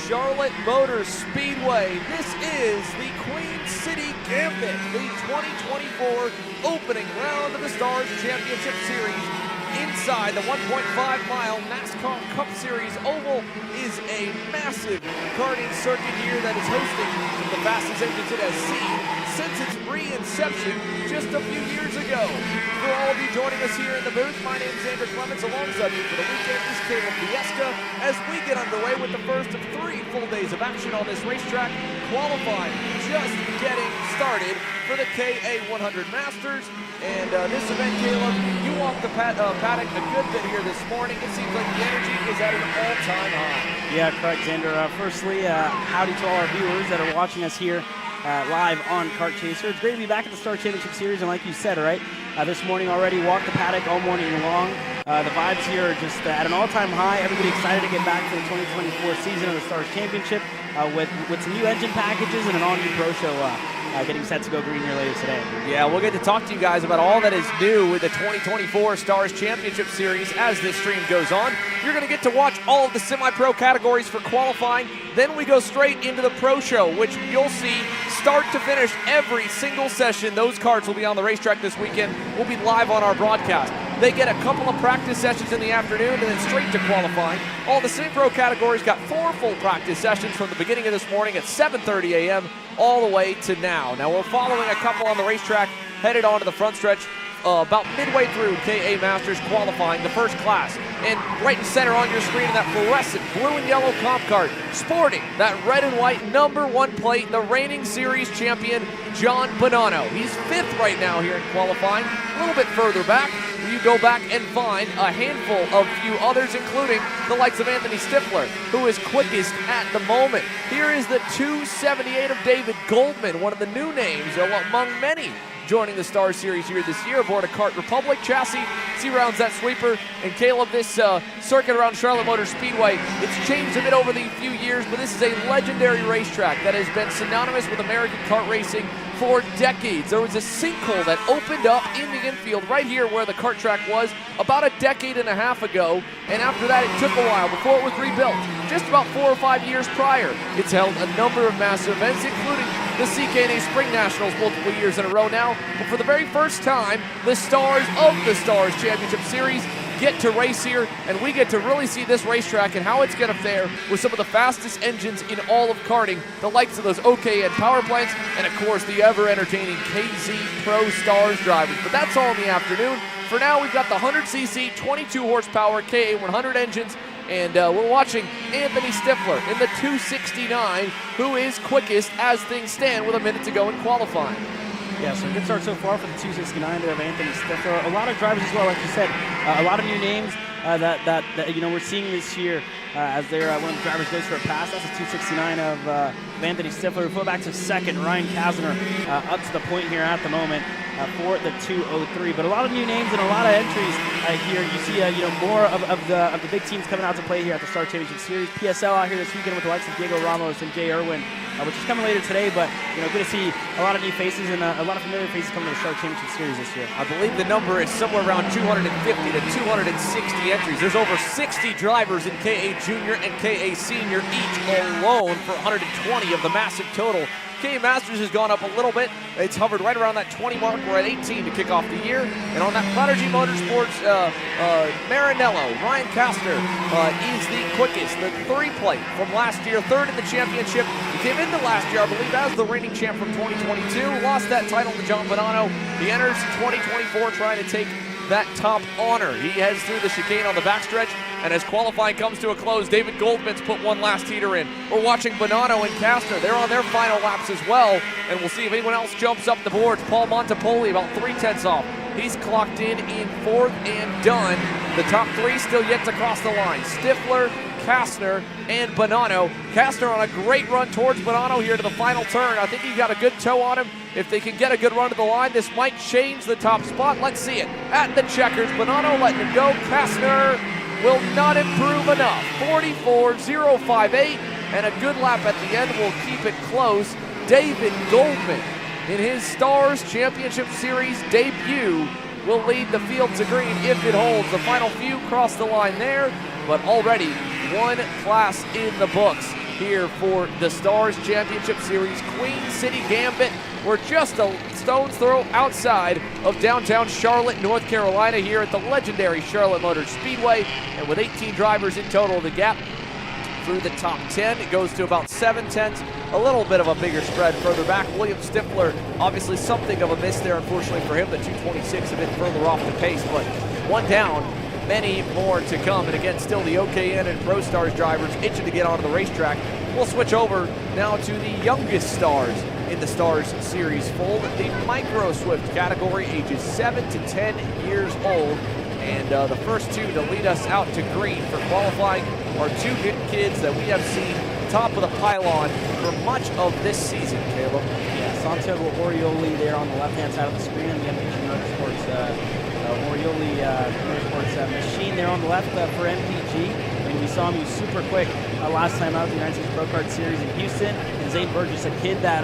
Charlotte Motor Speedway. This is the Queen City Gambit, the 2024 opening round of the Stars Championship Series. Inside the 1.5-mile NASCAR Cup Series oval is a massive karting circuit here that is hosting the fastest engines it has seen since its re-inception just a few years ago. For all of you joining us here in the booth, my name is Andrew Clements. Alongside me for the weekend is Caleb Fiesta as we get underway with the first of 3 full days of action on this racetrack. Qualifying just getting started for the KA100 Masters. And this event, Caleb, you walked the paddock a good bit here this morning. It seems like the energy is at an all-time high. Yeah, correct, Xander. Firstly, howdy to all our viewers that are watching us here live on Kart Chaser. It's great to be back at the Star Championship Series, and like you said, right, this morning already, walked the paddock all morning long. The vibes here are just at an all-time high. Everybody excited to get back to the 2024 season of the Stars Championship with some new engine packages and an all-new Pro Show getting set to go green here later today. Yeah, we'll get to talk to you guys about all that is new with the 2024 Stars Championship Series as this stream goes on. You're going to get to watch all of the semi-pro categories for qualifying. Then we go straight into the Pro Show, which you'll see start to finish every single session. Those karts will be on the racetrack this weekend. We'll be live on our broadcast. They get a couple of practice sessions in the afternoon and then straight to qualifying. All the semi-pro categories got 4 full practice sessions from the beginning of this morning at 7:30 a.m. all the way to now. Now we're following a couple on the racetrack headed onto the front stretch about midway through KA Masters qualifying, the first class. And right in center on your screen, that fluorescent blue and yellow comp cart, sporting that red and white #1 plate, the reigning series champion, John Bonanno. He's 5th right now here in qualifying. A little bit further back, you go back and find a handful of few others, including the likes of Anthony Stifler, who is quickest at the moment. Here is the 278 of David Goldman, one of the new names among many joining the Stars Series here this year aboard a Kart Republic chassis. He rounds that sweeper. And Caleb, this circuit around Charlotte Motor Speedway, it's changed a bit over the few years, but this is a legendary racetrack that has been synonymous with American kart racing for decades. There was a sinkhole that opened up in the infield right here where the kart track was about a decade and a half ago, and after that it took a while before it was rebuilt. Just about 4 or 5 years prior, it's held a number of massive events, including the CKNA Spring Nationals multiple years in a row now. But for the very first time, the stars of the Stars Championship Series get to race here, and we get to really see this racetrack and how it's going to fare with some of the fastest engines in all of karting, the likes of those OKJ power plants, and of course the ever-entertaining KZ Pro Stars drivers. But that's all in the afternoon. For now, we've got the 100cc, 22 horsepower KA100 engines, and we're watching Anthony Stifler in the 269, who is quickest as things stand with a minute to go in qualifying. Yeah, so a good start so far for the 269 there of Anthony Stifler. A lot of drivers as well, like you said, a lot of new names that you know we're seeing this year as they're one of the drivers goes for a pass. That's a 269 of Anthony Stifler. We flip back to second, Ryan Kasner up to the point here at the moment for the 203. But a lot of new names and a lot of entries here. You see you know more of the big teams coming out to play here at the Star Championship Series. PSL out here this weekend with the likes of Diego Ramos and Jay Irwin, which is coming later today. But you know, good to see a lot of new faces and a lot of familiar faces coming to the Star Championship Series this year. I believe the number is somewhere around 250 to 260 entries. There's over 60 drivers in KA Junior and KA Senior each alone for 120 of the massive total. KA Masters has gone up a little bit. It's hovered right around that 20 mark. We're at 18 to kick off the year. And on that Prodigy Motorsports Maranello, Ryan Kasner is the quickest. The 3 plate from last year, 3rd in the championship. He came into last year, I believe, as the reigning champ from 2022. Lost that title to John Bonanno. He enters 2024 trying to take that top honor. He heads through the chicane on the backstretch, and as qualifying comes to a close, David Goldman's put one last heater in. We're watching Bonanno and Kasner. They're on their final laps as well, and we'll see if anyone else jumps up the boards. Paul Montepoli about 3/10 off. He's clocked in 4th and done. The top 3 still yet to cross the line. Stifler, Kasner, and Bonanno. Kasner on a great run towards Bonanno here to the final turn. I think he got a good toe on him. If they can get a good run to the line, this might change the top spot. Let's see it. At the checkers, Bonanno letting him go. Kasner will not improve enough. 44.058, and a good lap at the end will keep it close. David Goldman, in his Stars Championship Series debut, will lead the field to green if it holds. The final few cross the line there, but already one class in the books. here for the Stars Championship Series. Queen City Gambit. We're just a stone's throw outside of downtown Charlotte, North Carolina, here at the legendary Charlotte Motor Speedway. And with 18 drivers in total, the gap through the top 10, it goes to about 7/10, a little bit of a bigger spread further back. William Stifler, obviously something of a miss there, unfortunately for him. The 226 a bit further off the pace, but one down, many more to come. And again, still the OKN and Pro Stars drivers itching to get onto the racetrack. We'll switch over now to the youngest stars in the Stars Series fold, the Micro Swift category, ages 7 to 10 years old. And the first two to lead us out to green for qualifying are two good kids that we have seen top of the pylon for much of this season, Caleb. Yeah, Santiago Orioli there on the left-hand side of the screen, and the MPG Motorsports Orioli Motorsports machine there on the left for MPG. I mean, we saw him, he was super quick last time out at the United States Pro Kart Series in Houston. And Zane Burgess, a kid that,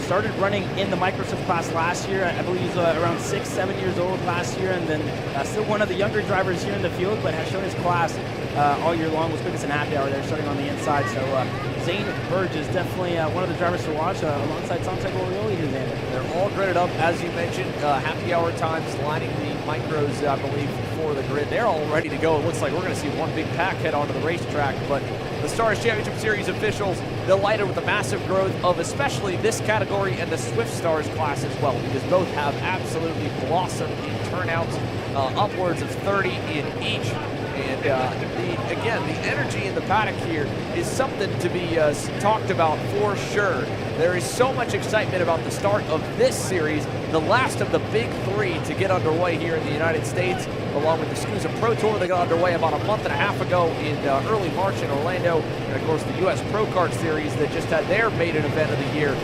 started running in the Micro Swift class last year. I believe he's around 6-7 years old last year, and then still one of the younger drivers here in the field, but has shown his class all year long. Was quickest in happy hour there, starting on the inside. So Zane Burgess, definitely one of the drivers to watch alongside Santiago Orioli here, Xander. They're all gridded up, as you mentioned, happy hour times, lining the micros, I believe, for the grid. They're all ready to go. It looks like we're going to see one big pack head onto the racetrack, but the Stars Championship Series officials delighted with the massive growth of especially this category and the Swift Stars class as well, because both have absolutely blossomed in turnouts, upwards of 30 in each. And again, the energy in the paddock here is something to be talked about for sure. There is so much excitement about the start of this series, the last of the big three to get underway here in the United States, along with the SCUSA Pro Tour that got underway about a month and a half ago in early March in Orlando, and of course the US Pro Kart Series that just had their maiden event of the year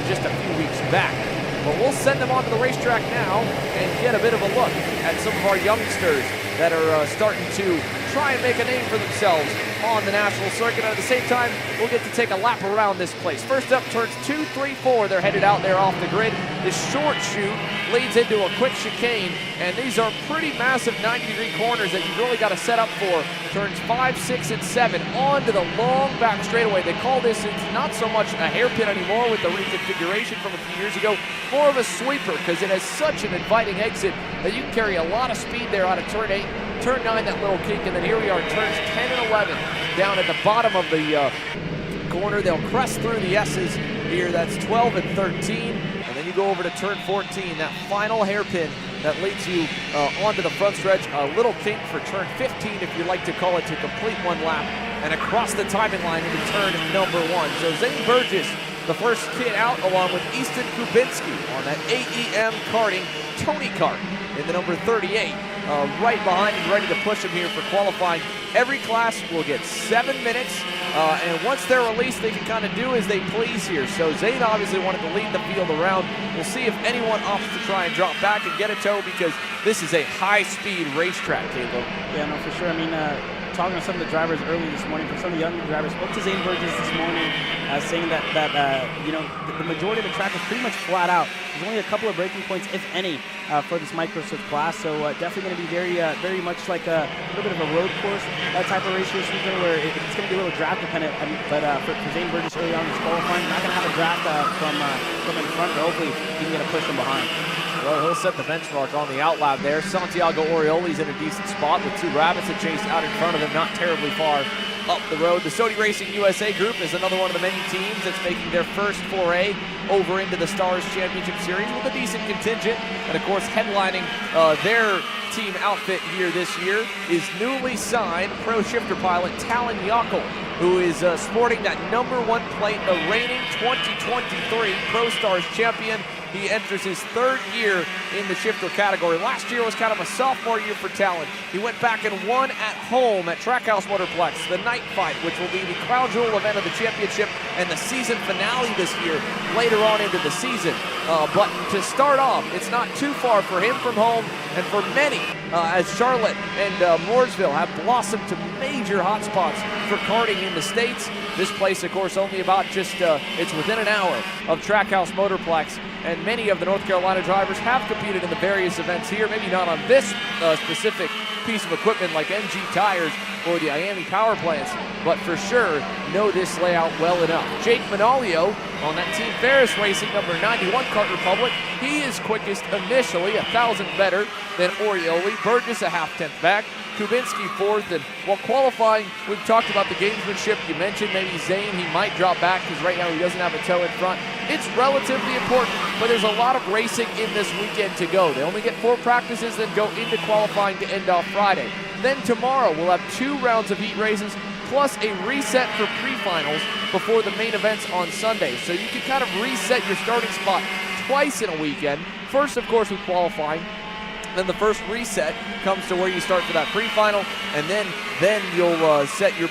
just a few weeks back. But we'll send them onto the racetrack now and get a bit of a look at some of our youngsters that are starting to try and make a name for themselves on the national circuit. And at the same time, we'll get to take a lap around this place. First up, turns 2, 3, 4. They're headed out there off the grid. This short chute leads into a quick chicane, and these are pretty massive 90-degree corners that you've really got to set up for. Turns 5, 6, and 7 onto the long back straightaway. They call this, it's not so much a hairpin anymore with the reconfiguration from a few years ago, more of a sweeper, because it has such an inviting exit that you can carry a lot of speed there out of turn 8. Turn 9, that little kink, and then here we are, turns 10 and 11, down at the bottom of the corner. They'll crest through the S's here. That's 12 and 13, and then you go over to turn 14, that final hairpin that leads you onto the front stretch. A little kink for turn 15, if you like to call it, to complete one lap, and across the timing line into turn number 1. So Zane Burgess, the first kid out, along with Easton Kubinski on that AEM Karting Tony Kart in the number 38. Right behind him, ready to push him here for qualifying. Every class will get 7 minutes, and once they're released, they can kind of do as they please here. So Zane obviously wanted to lead the field around. We'll see if anyone opts to try and drop back and get a tow, because this is a high-speed racetrack, Caleb. Yeah, no, for sure. I mean, talking to some of the drivers early this morning, from some of the younger drivers, spoke to Zane Burgess this morning, saying that the majority of the track is pretty much flat out. There's only a couple of braking points, if any, for this Micro Swift class. So definitely going to be very much like a little bit of a road course type of race here, where it's going to be a little draft dependent. But for Zane Burgess early on in this qualifying, not going to have a draft from in front, but hopefully he can get a push from behind. Well, he'll set the benchmark on the outlap there. Santiago Orioli's in a decent spot with two rabbits that chased out in front of him, not terribly far up the road. The Sony Racing USA group is another one of the many teams that's making their first foray over into the Stars Championship Series with a decent contingent. And of course, headlining their team outfit here this year is newly signed pro shifter pilot Talon Yockel, who is sporting that number 1 plate, the reigning 2023 Pro Stars champion. He enters his 3rd year in the shifter category. Last year was kind of a sophomore year for Talon. He went back and won at home at Trackhouse Motorplex, the night fight, which will be the crown jewel event of the championship and the season finale this year, later on into the season. But to start off, it's not too far for him from home, and for many, as Charlotte and Mooresville have blossomed to major hotspots for karting in the States. This place, of course, only about it's within an hour of Trackhouse Motorplex, and many of the North Carolina drivers have competed in the various events here, maybe not on this specific piece of equipment like NG tires or the Miami power plants, but for sure know this layout well enough. Jake Manolio on that Team Ferris Racing number 91 Kart Republic. He is quickest initially, 1,000 better than Orioli. Burgess a half-tenth back. Kubinski fourth, and while qualifying, we've talked about the gamesmanship. You mentioned maybe Zane, he might drop back because right now he doesn't have a toe in front. It's relatively important, but there's a lot of racing in this weekend to go. They only get 4 practices, then go into qualifying to end off Friday. Then tomorrow, we'll have 2 rounds of heat races, plus a reset for pre-finals before the main events on Sunday. So you can kind of reset your starting spot twice in a weekend. First, of course, with qualifying. Then the first reset comes to where you start for that pre-final, and then you'll set your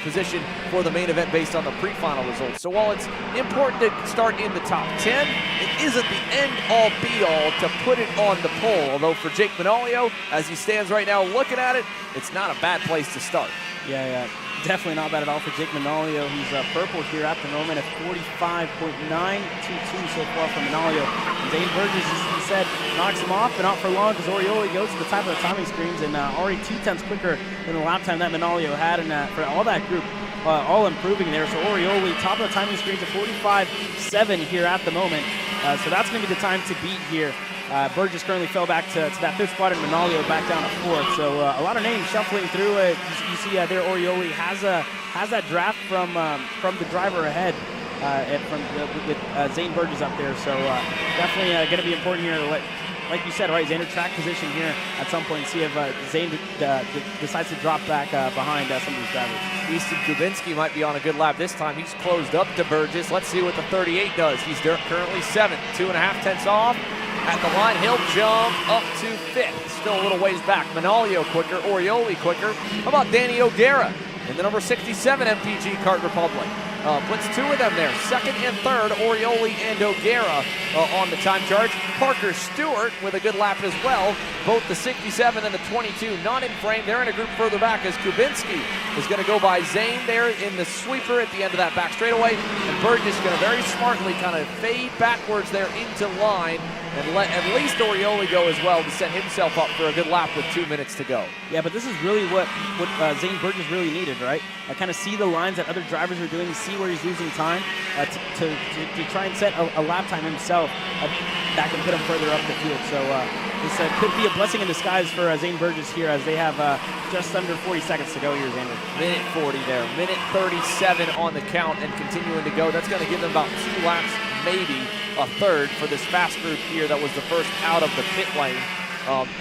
position for the main event based on the pre-final results. So while it's important to start in the top 10, it isn't the end-all be-all to put it on the pole. Although for Jake Manolio, as he stands right now looking at it, it's not a bad place to start. Yeah, definitely not bad at all for Jake Manolio. He's purple here at the moment at 45.922 so far from Manolio. Zane Burgess, as he said, knocks him off, but not for long because Orioli goes to the top of the timing screens and already 2/10 quicker than the lap time that Manolio had, and for all that group, all improving there. So Orioli, top of the timing screens at 45.7 here at the moment. So that's going to be the time to beat here. Burgess currently fell back to that 5th spot, and Manolio back down to 4th. So a lot of names shuffling through it. You see there Orioli has that draft from the driver ahead with Zane Burgess up there. So definitely going to be important here to like you said, right, Zane track position here at some point and see if Zane decides to drop back behind some of these drivers. Easton Kubinski might be on a good lap this time. He's closed up to Burgess. Let's see what the 38 does. He's currently 7th, 2.5 tenths off. At the line, he'll jump up to 5th. Still a little ways back. Manolio quicker, Orioli quicker. How about Danny O'Gara in the number 67 MPG Kart Republic? Puts 2 of them there. 2nd and 3rd, Orioli and O'Gara on the time charge. Parker Stewart with a good lap as well. Both the 67 and the 22 not in frame. They're in a group further back as Kubinski is going to go by Zane there in the sweeper at the end of that back straightaway. And Burgess is going to very smartly kind of fade backwards there into line and let at least Orioli go as well to set himself up for a good lap with 2 minutes to go. Yeah, but this is really what Zane Burgess really needed, right? Kind of see the lines that other drivers are doing, see where he's losing time to try and set a lap time himself that can put him further up the field. So this could be a blessing in disguise for Zane Burgess here as they have just under 40 seconds to go here, Xander. Minute 40 there, minute 37 on the count and continuing to go. That's going to give them about 2 laps, maybe a third for this fast group here that was the first out of the pit lane.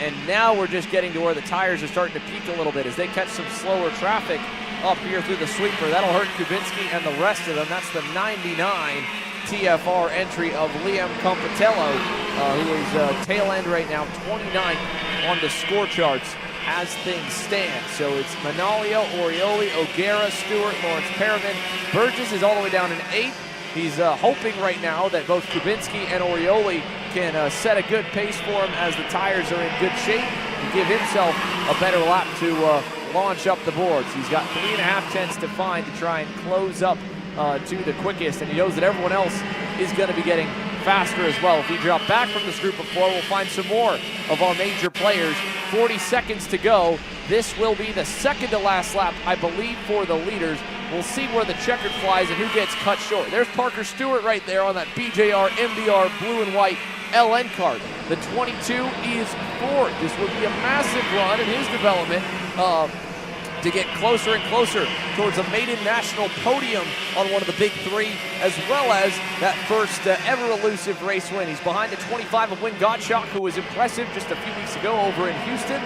And now we're just getting to where the tires are starting to peak a little bit as they catch some slower traffic up here through the sweeper. That'll hurt Kubinski and the rest of them. That's the 99 TFR entry of Liam Compatello, who is tail end right now, 29th on the score charts as things stand. So it's Manolio, Orioli, O'Gara, Stewart, Lawrence Perriman. Burgess is all the way down in 8th. He's hoping right now that both Kubinski and Orioli can set a good pace for him as the tires are in good shape and give himself a better lap to launch up the boards. He's got 3.5 tenths to find to try and close up to the quickest, and he knows that everyone else is going to be getting faster as well. If we drop back from this group of 4, we'll find some more of our major players. 40 seconds to go. This will be the second to last lap, I believe, for the leaders. We'll see where the checkered flies and who gets cut short. There's Parker Stewart right there on that BJR MDR blue and white LN card. The 22 is 4th. This would be a massive run in his development to get closer and closer towards a maiden national podium on one of the big 3, as well as that first ever elusive race win. He's behind the 25 of Wynn Gottschalk, who was impressive just a few weeks ago over in Houston.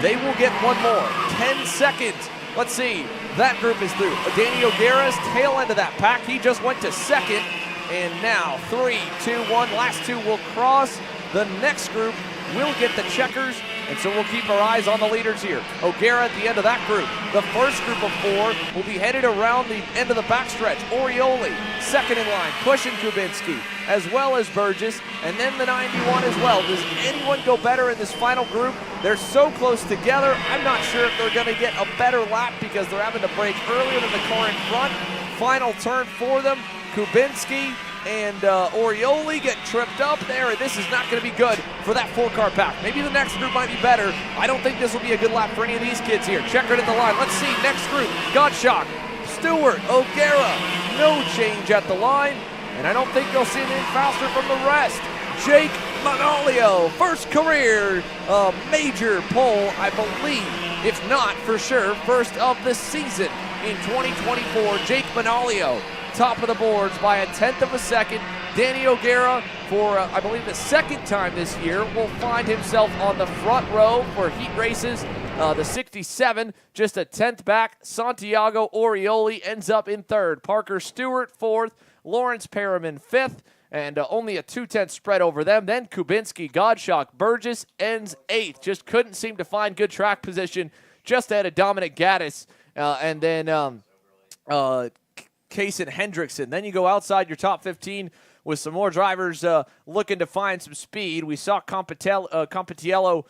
They will get one more. 10 seconds. Let's see. That group is through. Danny O'Gara's tail end of that pack. He just went to 2nd. And now 3, 2, 1. Last 2 will cross. The next group will get the checkers. And so we'll keep our eyes on the leaders here. O'Gara at the end of that group. The first group of 4 will be headed around the end of the backstretch. Orioli, 2nd in line, pushing Kubinski, as well as Burgess, and then the 91 as well. Does anyone go better in this final group? They're so close together, I'm not sure if they're going to get a better lap because they're having to brake earlier than the car in front. Final turn for them. Kubinski and Orioli get tripped up there, and this is not going to be good for that 4-car pack. Maybe the next group might be better. I don't think this will be a good lap for any of these kids here. Checkered at the line. Let's see, next group. Godshock, Stewart, O'Gara, no change at the line, and I don't think you'll see anything faster from the rest. Jake Manolio, first career major pole, I believe, if not for sure, first of the season in 2024. Jake Manolio, top of the boards by a 1/10 of a second. Danny O'Gara, for I believe the second time this year, will find himself on the front row for heat races. The 67, just a 10th back. Santiago Orioli ends up in third. Parker Stewart, fourth. Lawrence Perriman, fifth. And only a 2/10 spread over them. Then Kubinski, Godshock, Burgess ends eighth. Just couldn't seem to find good track position. Just ahead of Dominic Gaddis. And then Kaysen Hendrickson. Then you go outside your top 15 with some more drivers looking to find some speed. We saw Compitiello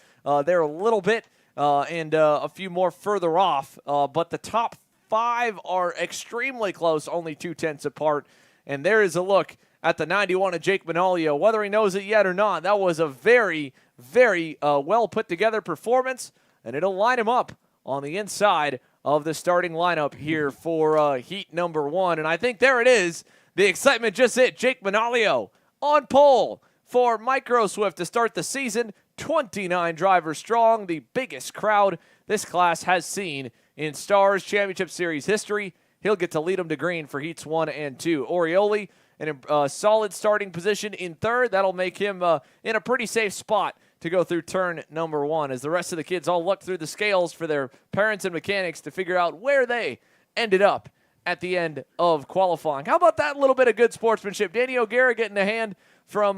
there a little bit and a few more further off. But the top 5 are extremely close, only 2/10 apart. And there is a look at the 91 of Jake Manolio. Whether he knows it yet or not, that was a very, very well put together performance, and it'll line him up on the inside of the starting lineup here for heat number 1. And I think there it is. The excitement just hit. Jake Manolio on pole for Micro Swift to start the season. 29 drivers strong, the biggest crowd this class has seen in Stars Championship Series history. He'll get to lead them to green for heats 1 and 2. Orioli in a solid starting position in third. That'll make him in a pretty safe spot to go through turn number 1 as the rest of the kids all look through the scales for their parents and mechanics to figure out where they ended up at the end of qualifying. How about that little bit of good sportsmanship? Danny O'Gara getting a hand from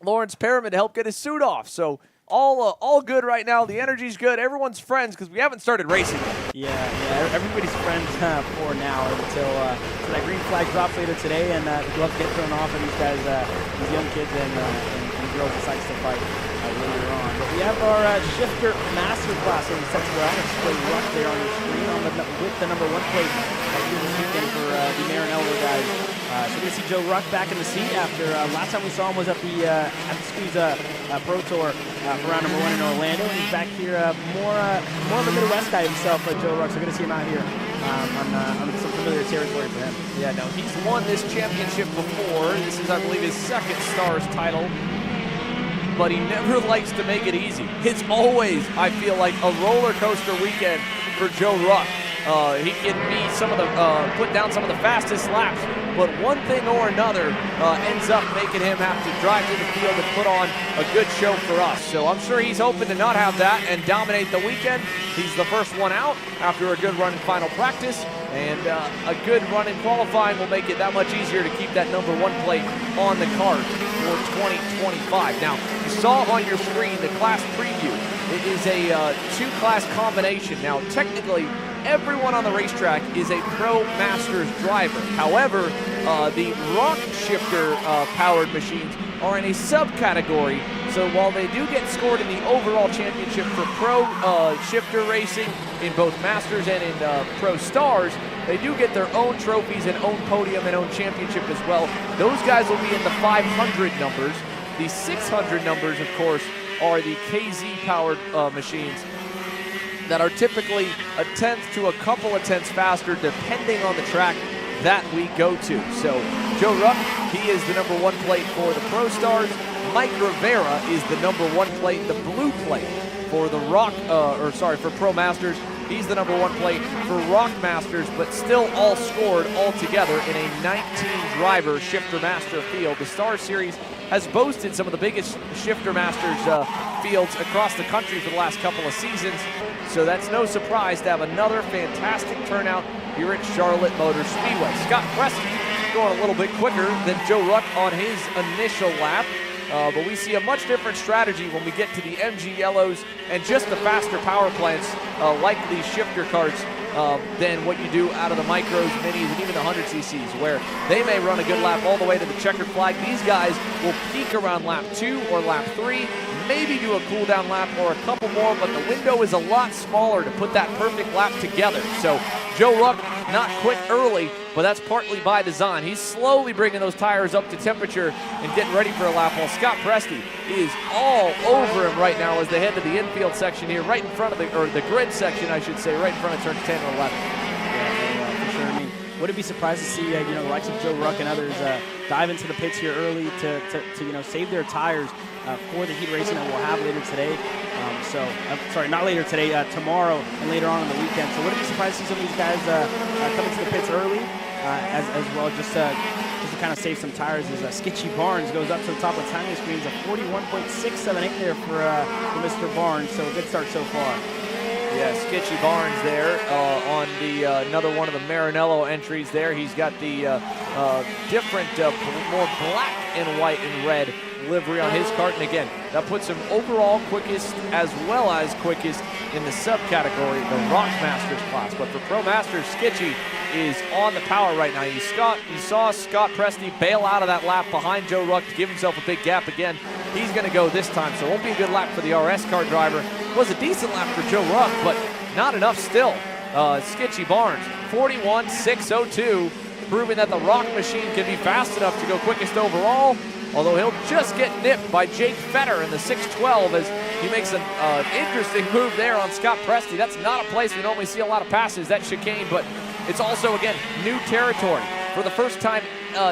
Lawrence Perriman to help get his suit off. So all good right now. The energy's good. Everyone's friends because we haven't started racing yet. Yeah, everybody's friends for now until that green flag drops later today, and the gloves get thrown off, and these guys, these young kids and girls decide to fight later on. But we have our shifter master class in the second round. It's Joe Ruck there on your screen with the number 1 plate here this weekend for the Marinello guys. So we're going to see Joe Ruck back in the seat after last time we saw him was at the Squeeze Pro Tour for round number 1 in Orlando. And he's back here more of a Midwest guy himself, Joe Ruck. So we're going to see him out here on some familiar territory for him. Yeah, no, he's won this championship before. This is, I believe, his second Stars title. But he never likes to make it easy. It's always, I feel like, a roller coaster weekend for Joe Ruck. He can be put down some of the fastest laps, but one thing or another ends up making him have to drive to the field and put on a good show for us. So I'm sure he's hoping to not have that and dominate the weekend. He's the first one out after a good run in final practice, and a good run in qualifying will make it that much easier to keep that number 1 plate on the card for 2025. Now, you saw on your screen the class preview. It is a 2-class combination. Now, technically, everyone on the racetrack is a Pro Masters driver. However, the rock shifter powered machines are in a subcategory. So while they do get scored in the overall championship for Pro shifter racing in both Masters and in Pro Stars, they do get their own trophies and own podium and own championship as well. Those guys will be in the 500 numbers. The 600 numbers, of course, are the KZ powered machines that are typically a 1/10 to a couple of tenths faster depending on the track that we go to. So Joe Ruck, he is the number 1 plate for the Pro Stars. Mike Rivera is the number 1 plate, the blue plate for the for Pro Masters. He's the number 1 plate for Rock Masters, but still all scored all together in a 19-driver Shifter Master field. The Star Series has boasted some of the biggest Shifter Masters fields across the country for the last couple of seasons, so that's no surprise to have another fantastic turnout here at Charlotte Motor Speedway. Scott Preston going a little bit quicker than Joe Ruck on his initial lap. But we see a much different strategy when we get to the MG Yellows and just the faster power plants like these shifter carts than what you do out of the micros, minis, and even the 100cc's, where they may run a good lap all the way to the checkered flag. These guys will peak around lap 2 or lap 3, maybe do a cool down lap or a couple more, but the window is a lot smaller to put that perfect lap together. So Joe Ruck not quit early but that's partly by design. He's slowly bringing those tires up to temperature and getting ready for a lap, while Scott Presti is all over him right now as they head to the infield section here, right in front of the grid section, I should say, right in front of turns 10 and 11. Yeah, for sure. I mean, wouldn't be surprised to see the likes of Joe Ruck and others dive into the pits here early to save their tires for the heat racing that we'll have later today. Sorry, not later today, tomorrow and later on the weekend. So wouldn't be surprised to see some of these guys come into the pits early as well, just to kind of save some tires. As Skitchy Barnes goes up to the top of the timing screens, a 41.678 there for Mr. Barnes. So a good start so far. Yeah, Skitchy Barnes there on the another one of the Maranello entries there. He's got the different, more black and white and red livery on his kart, and again, that puts him overall quickest as well as quickest in the subcategory, the Rock Masters class. But for Pro Masters, Skitchy is on the power right now. You saw Scott Presti bail out of that lap behind Joe Ruck to give himself a big gap again. He's going to go this time, so it won't be a good lap for the RS car driver. It was a decent lap for Joe Ruck, but not enough still. Skitchy Barnes, 41.602, proving that the Rock machine can be fast enough to go quickest overall, although he'll just get nipped by Jake Fetter in the 612 as he makes an interesting move there on Scott Presti. That's not a place we normally see a lot of passes, that chicane, but it's also, again, new territory. For the first time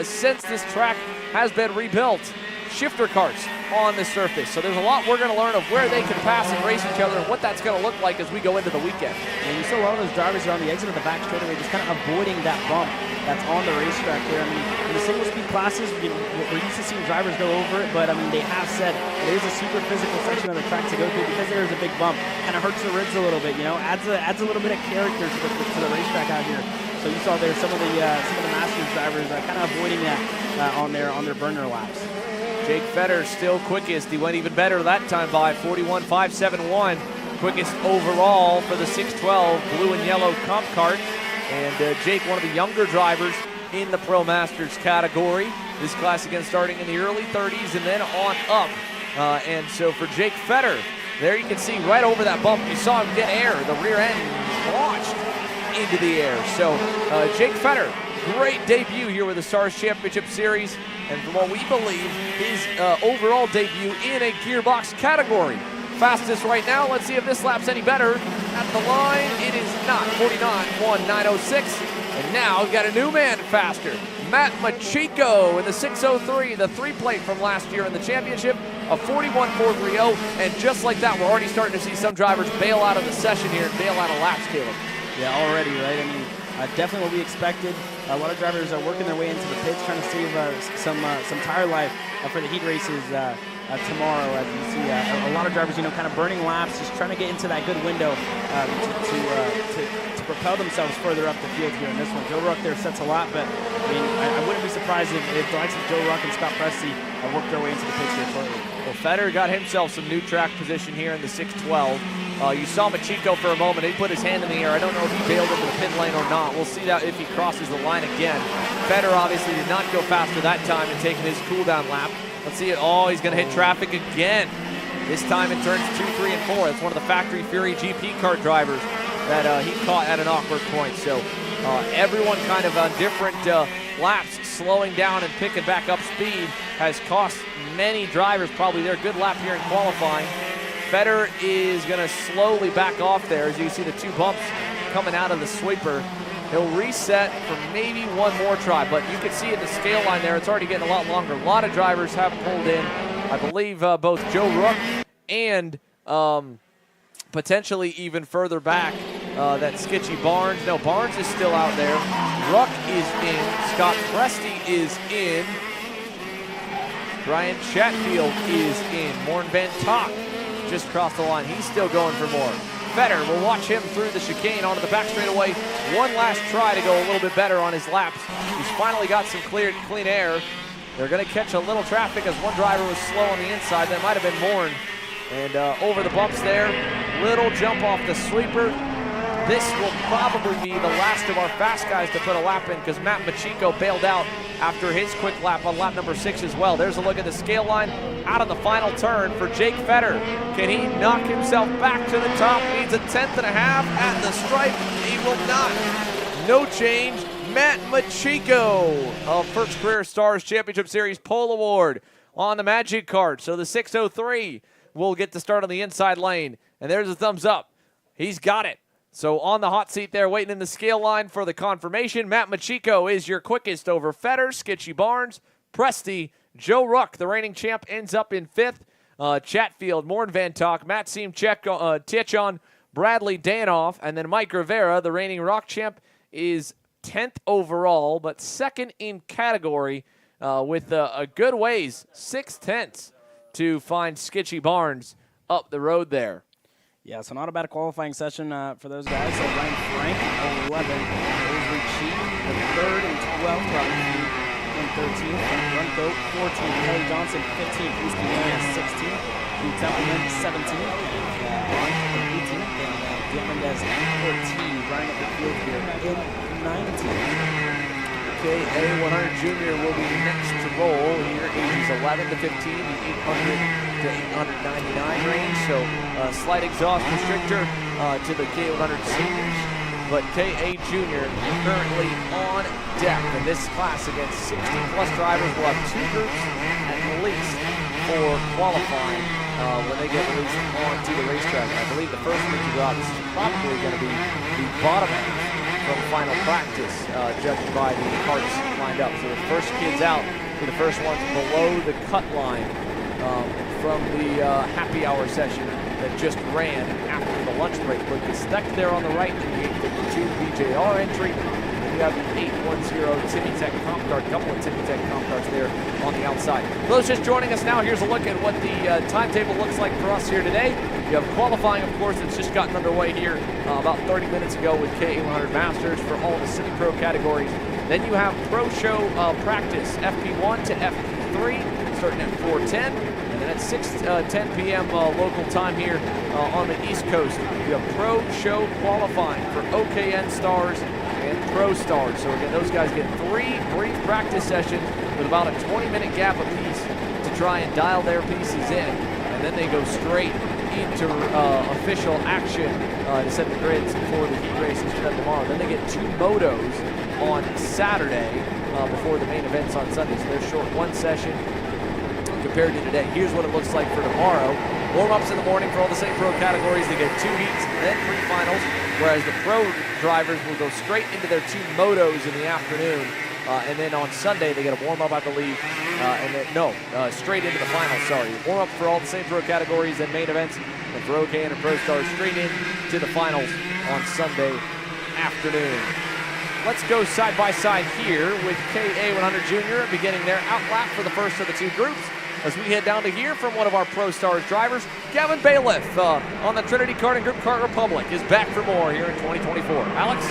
since this track has been rebuilt, shifter karts on the surface. So there's a lot we're going to learn of where they can pass and race each other and what that's going to look like as we go into the weekend. And you saw a lot of those drivers are on the exit of the back straightaway, just kind of avoiding that bump that's on the racetrack there. I mean, in the single speed classes, we're used to seeing drivers go over it, but I mean, they have said it is a super physical section of the track to go through because there is a big bump. Kind of hurts the ribs a little bit, adds a little bit of character to the racetrack out here. So you saw there some of the Masters drivers kind of avoiding that on their burner laps. Jake Fetter still quickest. He went even better that time by 41.571. Quickest overall for the 612 blue and yellow comp kart. And Jake, one of the younger drivers in the Pro Masters category. This class again starting in the early 30s and then on up. And so for Jake Fetter, there you can see right over that bump, you saw him get air. The rear end launched into the air. So Jake Fetter, great debut here with the Stars Championship Series, and from what we believe, his overall debut in a gearbox category. Fastest right now, let's see if this lap's any better. At the line, it is not, 49.1906, and now we've got a new man faster. Matt Machiko in the 603, the three-plate from last year in the championship, a 41.430, and just like that, we're already starting to see some drivers bail out of the session here and bail out of laps, Caleb. Yeah, already, right? I mean, definitely what we expected. A lot of drivers are working their way into the pits, trying to save some tire life for the heat races tomorrow. As you see, a lot of drivers, kind of burning laps, just trying to get into that good window to propel themselves further up the field here in this one. Joe Ruck there sets a lot, but I mean, I wouldn't be surprised if the likes of Joe Ruck and Scott Presti work their way into the pits here shortly. Well, Fetter got himself some new track position here in the 612. You saw Machiko for a moment. He put his hand in the air. I don't know if he bailed into the pit lane or not. We'll see that if he crosses the line again. Fetter obviously did not go faster that time in taking his cool-down lap. Let's see it. Oh, he's going to hit traffic again. This time in turns 2, 3, and 4. That's one of the Factory Fury GP kart drivers that he caught at an awkward point. So everyone kind of on different laps, slowing down and picking back up speed, has cost many drivers probably their good lap here in qualifying. Fetter is going to slowly back off there as you see the two bumps coming out of the sweeper. He'll reset for maybe one more try, but you can see at the scale line there, it's already getting a lot longer. A lot of drivers have pulled in. I believe both Joe Ruck and potentially even further back that Skitchy Barnes. No, Barnes is still out there. Ruck is in. Scott Presti is in. Brian Chatfield is in. Morn Van Tock just crossed the line. He's still going for more. Fetter will watch him through the chicane onto the back straightaway. One last try to go a little bit better on his laps. He's finally got some clean air. They're going to catch a little traffic as one driver was slow on the inside. That might have been Morn. And over the bumps there, little jump off the sweeper. This will probably be the last of our fast guys to put a lap in because Matt Machiko bailed out after his quick lap on lap number 6 as well. There's a look at the scale line out of the final turn for Jake Fetter. Can he knock himself back to the top? Needs a 10th and a half at the stripe. He will not. No change, Matt Machiko of First Career Stars Championship Series Pole Award on the Magic Kart. So the 603 will get to start on the inside lane. And there's a thumbs up. He's got it. So on the hot seat there, waiting in the scale line for the confirmation, Matt Machiko is your quickest over Fetter, Skitchy Barnes, Presti, Joe Ruck, the reigning champ, ends up in 5th. Chatfield, Morn Van Tok, Maxime Tichon, Bradley Danoff, and then Mike Rivera, the reigning Rock champ, is 10th overall, but second in category with a good ways, 6/10 to find Skitchy Barnes up the road there. Yeah, so not a bad qualifying session for those guys. So Ryan Frank, 11, Avery Cheek, the 3rd and 12th, Robin Hugh, and 13th, and Runco, 14th, Kelly Johnson, 15th, East Indiana, 16th, Hugh Templeman, 17th, and Ron, 18th, and Diamondez, 14th, running up the field here in 19th. KA100 Junior will be next to roll here, ages 11 to 15, the 800 to 899 range. So slight exhaust restrictor to the KA100 seniors. But KA Junior currently on deck. In this class against 60-plus drivers, will have 2 groups at least for qualifying when they get released onto the racetrack. And I believe the first group to go out, this is probably going to be the bottom end from final practice, judging by the carts lined up. So the first kids out for the first ones below the cut line from the happy hour session that just ran after the lunch break. But it's stuck there on the right in the 852 BJR entry. You have the 810 Timmy Tech Comp Cart, a couple of Timmy Tech Comp Carts there on the outside. For those just joining us now, here's a look at what the timetable looks like for us here today. You have qualifying, of course, that's just gotten underway here about 30 minutes ago with KA100 Masters for all the semi-pro categories. Then you have pro show practice, FP1 to FP3, starting at 4:10. And then at 6:10 p.m. Local time here on the East Coast, you have pro show qualifying for OKN Stars and Pro Stars. So again, those guys get 3 brief practice sessions with about a 20-minute gap apiece to try and dial their pieces in. And then they go straight into official action to set the grids for the heat races for them tomorrow. Then they get 2 motos on Saturday before the main events on Sunday. So they're short 1 session compared to today. Here's what it looks like for tomorrow. Warm-ups in the morning for all the same pro categories. They get 2 heats, then 3 finals, whereas the pro drivers will go straight into their 2 motos in the afternoon. And then on Sunday, they get a warm-up, I believe, and then, straight into the finals, sorry. Warm-up for all the same pro categories and main events, and for OKN and Pro Stars, straight into the finals on Sunday afternoon. Let's go side by side here with KA100 Junior beginning their outlap for the first of the 2 groups. As we head down to hear from one of our Pro Stars drivers, Gavin Bailiff on the Trinity Karting Group Kart Republic is back for more here in 2024. Alex?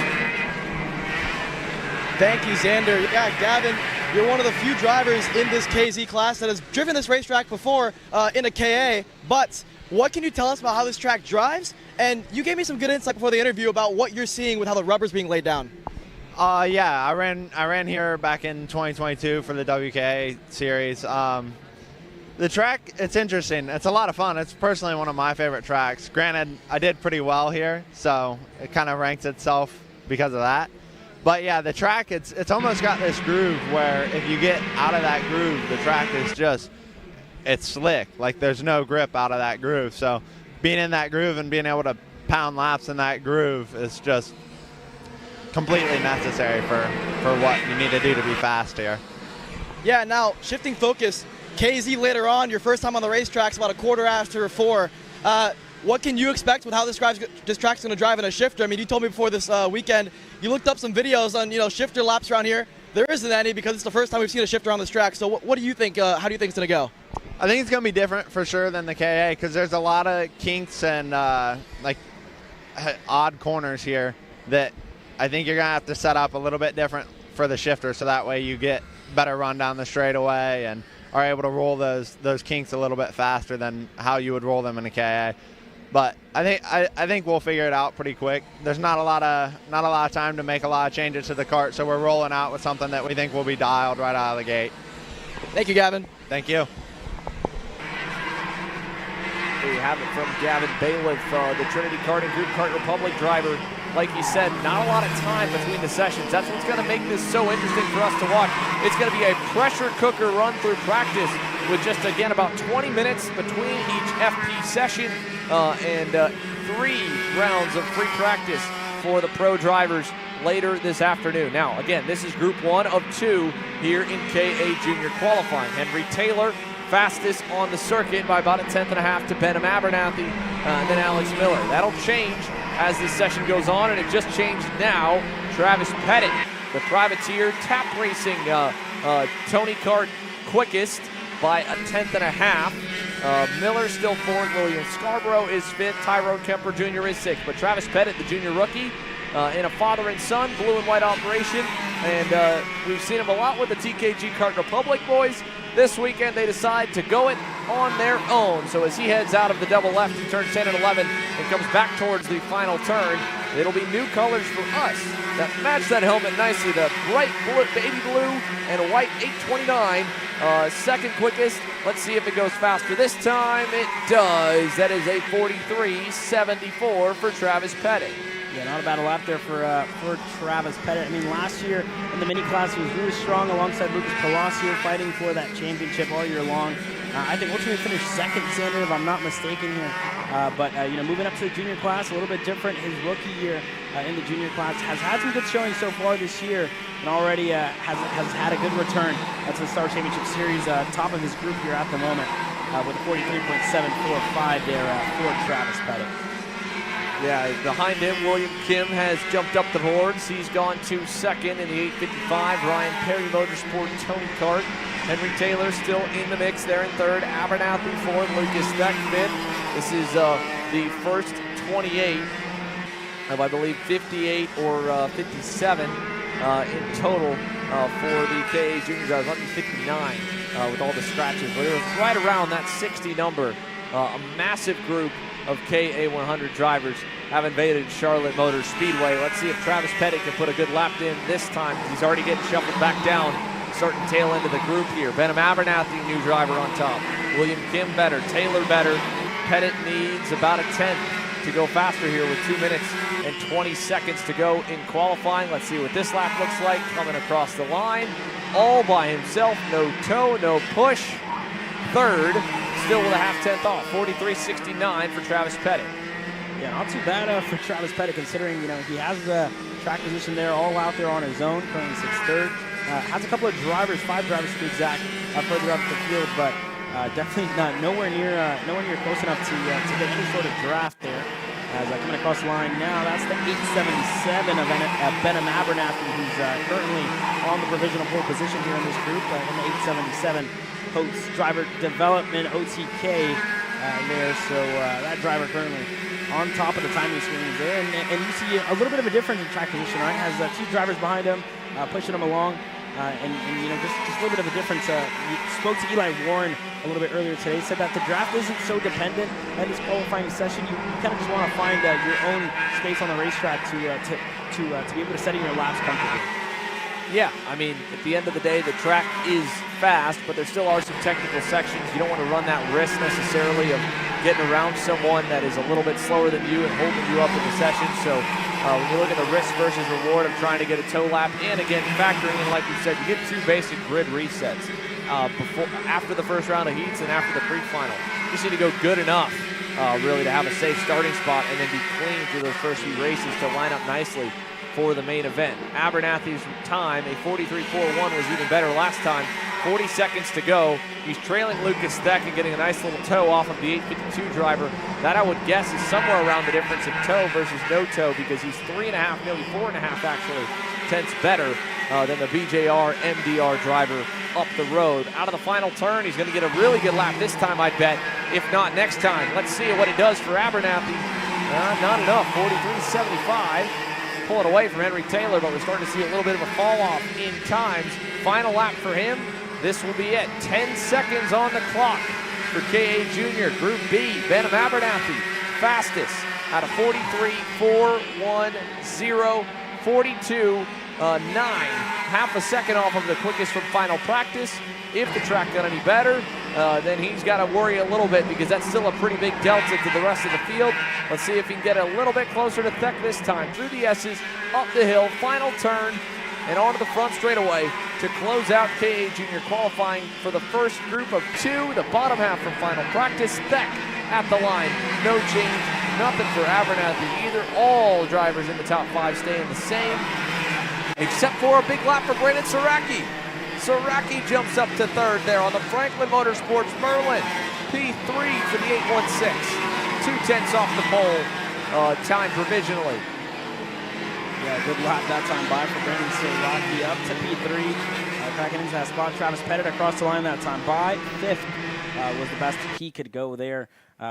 Thank you, Xander. Yeah, Gavin, you're one of the few drivers in this KZ class that has driven this racetrack before in a KA, but what can you tell us about how this track drives? And you gave me some good insight before the interview about what you're seeing with how the rubber's being laid down. Yeah, I ran here back in 2022 for the WKA series. The track, it's interesting. It's a lot of fun. It's personally one of my favorite tracks. Granted, I did pretty well here, so it kind of ranks itself because of that. But yeah, the track, it's almost got this groove where if you get out of that groove, the track is just, it's slick. Like there's no grip out of that groove. So being in that groove and being able to pound laps in that groove is just completely necessary for what you need to do to be fast here. Yeah, now shifting focus, KZ later on, your first time on the racetrack's about a quarter after 4. What can you expect with how this track's going to drive in a shifter? I mean, you told me before this weekend, you looked up some videos on shifter laps around here. There isn't any because it's the first time we've seen a shifter on this track. So what do you think? How do you think it's going to go? I think it's going to be different for sure than the KA because there's a lot of kinks and like odd corners here that I think you're going to have to set up a little bit different for the shifter so that way you get better run down the straightaway and are able to roll those kinks a little bit faster than how you would roll them in a KA. But I think we'll figure it out pretty quick. There's not a lot of time to make a lot of changes to the kart, so we're rolling out with something that we think will be dialed right out of the gate. Thank you, Gavin. Thank you. There you have it from Gavin Bailiff, the Trinity Karting Group Kart Republic driver like you said, not a lot of time between the sessions. That's what's going to make this so interesting for us to watch. It's going to be a pressure cooker run through practice with just, again, about 20 minutes between each FP session and 3 rounds of free practice for the pro drivers later this afternoon. Now, again, this is Group 1 of 2 here in KA Junior qualifying. Henry Taylor, fastest on the circuit by about a 10.5 to Benham Abernathy, and then Alex Miller. That'll change as this session goes on, and it just changed now. Travis Pettit, the privateer, tap racing Tony Kart quickest by a 10.5. Miller still 4th. William Scarborough is 5th. Tyrone Kemper Jr. is 6th. But Travis Pettit, the junior rookie, in a father and son blue and white operation, and we've seen him a lot with the TKG Kart Republic boys. This weekend they decide to go it on their own. So as he heads out of the double left in turns 10 and 11 and comes back towards the final turn, it'll be new colors for us that match that helmet nicely. The bright blue, baby blue and white 829, second quickest. Let's see if it goes faster this time. It does. That is a 43.74 for Travis Pettit. Yeah, not a bad lap there for Travis Pettit. I mean, last year in the mini class, he was really strong alongside Lucas Palacio, fighting for that championship all year long. I think ultimately finished 2nd, Sander, if I'm not mistaken here. But you know, moving up to the junior class, a little bit different. His rookie year in the junior class has had some good showing so far this year, and already has had a good return to the Star Championship Series, top of his group here at the moment, with a 43.745 there for Travis Pettit. Yeah, behind him, William Kim has jumped up the boards. He's gone to 2nd in the 855. Ryan Perry Motorsport, Tony Kart. Henry Taylor still in the mix there in 3rd. Abernathy 4th. Lucas Steck 5th. This is the first 28 of, I believe, 58 or 57 in total for the KA Junior drivers. Might be 59 with all the scratches. But it was right around that 60 number. A massive group of KA100 drivers have invaded Charlotte Motor Speedway. Let's see if Travis Pettit can put a good lap in this time. He's already getting shuffled back down, starting tail end of the group here. Benham Abernathy, new driver on top. William Kim better, Taylor better. Pettit needs about a 10th to go faster here with 2 minutes and 20 seconds to go in qualifying. Let's see what this lap looks like coming across the line. All by himself, no toe, no push. 3rd, still with a half 10th off, 43.69 for Travis Pettit. Yeah, not too bad for Travis Pettit, considering, you know, he has the track position there all out there on his own, currently 6th, 3rd. Has a couple of drivers, 5 drivers to be exact, further up the field, but definitely nowhere near close enough to get any sort of draft there. As coming across the line now, that's the 877 of Benham Abernathy, who's currently on the provisional pole position here in this group, in the 877. Hosts driver development OTK there, so that driver currently on top of the timing screens there, and you see a little bit of a difference in track position, right? Has 2 drivers behind him, pushing him along, and you know, just a little bit of a difference. You spoke to Eli Warren a little bit earlier today, said that the draft isn't so dependent in this qualifying session. You kind of just want to find your own space on the racetrack to be able to set in your laps comfortably. Yeah, I mean, at the end of the day, the track is fast, but there still are some technical sections. You don't want to run that risk necessarily of getting around someone that is a little bit slower than you and holding you up in the session. So when you look at the risk versus reward of trying to get a toe lap, and again, factoring in, like you said, you get 2 basic grid resets after the first round of heats and after the pre-final. You just need to go good enough, really, to have a safe starting spot and then be clean through those first few races to line up nicely for the main event. Abernathy's time, a 43.41, was even better last time. 40 seconds to go. He's trailing Lucas Steck and getting a nice little toe off of the 852 driver. That, I would guess, is somewhere around the difference in toe versus no toe, because he's 3.5, nearly 4.5 actually, tenths better than the BJR MDR driver up the road. Out of the final turn, he's going to get a really good lap this time, I bet, if not next time. Let's see what it does for Abernathy. Not enough, 43.75. Pull it away from Henry Taylor, but we're starting to see a little bit of a fall off in times. Final lap for him. This will be it. 10 seconds on the clock for KA Junior. Group B, Benham Abernathy, fastest out of 43.410, 42.9. Half a second off of the quickest from final practice. If the track got any better, then he's got to worry a little bit because that's still a pretty big delta to the rest of the field. Let's see if he can get a little bit closer to Thek this time. Through the S's, up the hill, final turn, and onto the front straightaway to close out KA Junior qualifying for the first group of 2, the bottom half from final practice. Thek at the line, no change, nothing for Abernathy either. All drivers in the top 5 staying the same, except for a big lap for Brandon Saraki. Saraki jumps up to 3rd there on the Franklin Motorsports Merlin. P3 for the 816. 2/10 off the pole, time provisionally. Yeah, good lap that time by for Brandon Saraki up to P3. Cracking into that spot. Travis Pettit across the line that time by. 5th was the best he could go there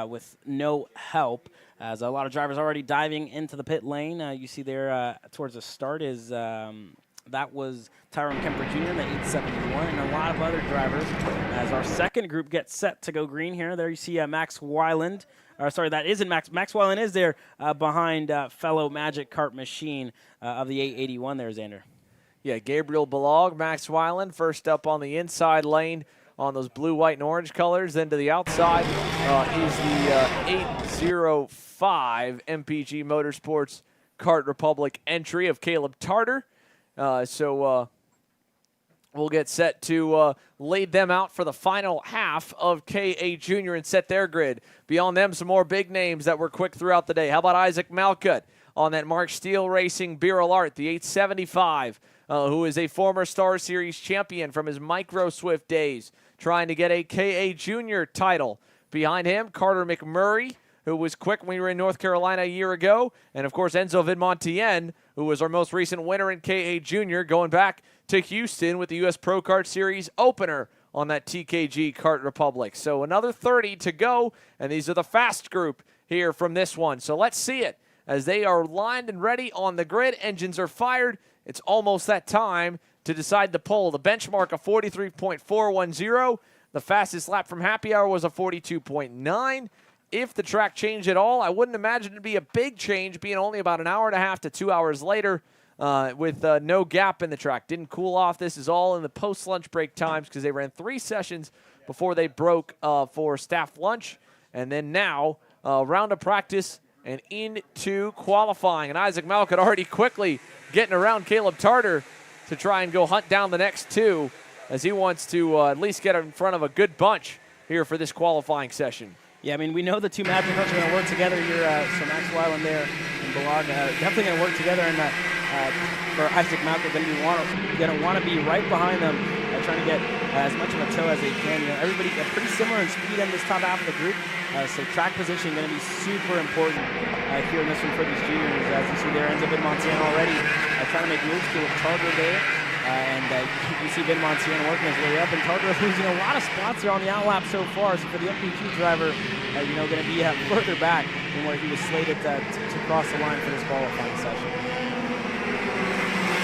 with no help. As a lot of drivers already diving into the pit lane. You see there towards the start is that was Tyrone Kemper Jr. in the 871, and a lot of other drivers. As our second group gets set to go green here, there you see Max Weiland. Sorry, that isn't Max. Max Weiland is there behind fellow Magic Kart machine of the 881 there, Xander. Yeah, Gabriel Balog, Max Weiland, first up on the inside lane on those blue, white, and orange colors. Then to the outside is the 805 MPG Motorsports Kart Republic entry of Caleb Tarter. So we'll get set to lead them out for the final half of KA Junior and set their grid. Beyond them, some more big names that were quick throughout the day. How about Isaac Malcutt on that Mark Steele Racing Birol Art, the 875, who is a former Star Series champion from his Micro Swift days, trying to get a KA Junior title. Behind him, Carter McMurray, who was quick when we were in North Carolina a year ago, and of course Enzo Vidmontien, who was our most recent winner in KA Junior, going back to Houston with the U.S. Pro Kart Series opener on that TKG Kart Republic. So another 30 to go, and these are the fast group here from this one. So let's see it as they are lined and ready on the grid. Engines are fired. It's almost that time to decide the pole. The benchmark of 43.410. The fastest lap from happy hour was a 42.9. If the track changed at all, I wouldn't imagine it'd be a big change, being only about an hour and a half to 2 hours later with no gap in the track. Didn't cool off. This is all in the post-lunch break times because they ran 3 sessions before they broke for staff lunch. And then now, round of practice and into qualifying. And Isaac Malcutt already quickly getting around Caleb Tarter to try and go hunt down the next 2 as he wants to at least get in front of a good bunch here for this qualifying session. Yeah, I mean, we know the 2 Magic Karts are going to work together here. So Max Weiland there and Balog definitely going to work together. And for Isaac Malcutt, going to want to be right behind them, trying to get as much of a tow as they can. You know, everybody pretty similar in speed in this top half of the group. So track position going to be super important here in this one for these juniors. As you see there, Enzo Vidmontien already trying to make moves to Tarter there. And you see Vidmontien working his way up, and Tarter losing a lot of spots here on the outlap so far. So for the MPG driver, you know, going to be further back than where he was slated to cross the line for this qualifying session.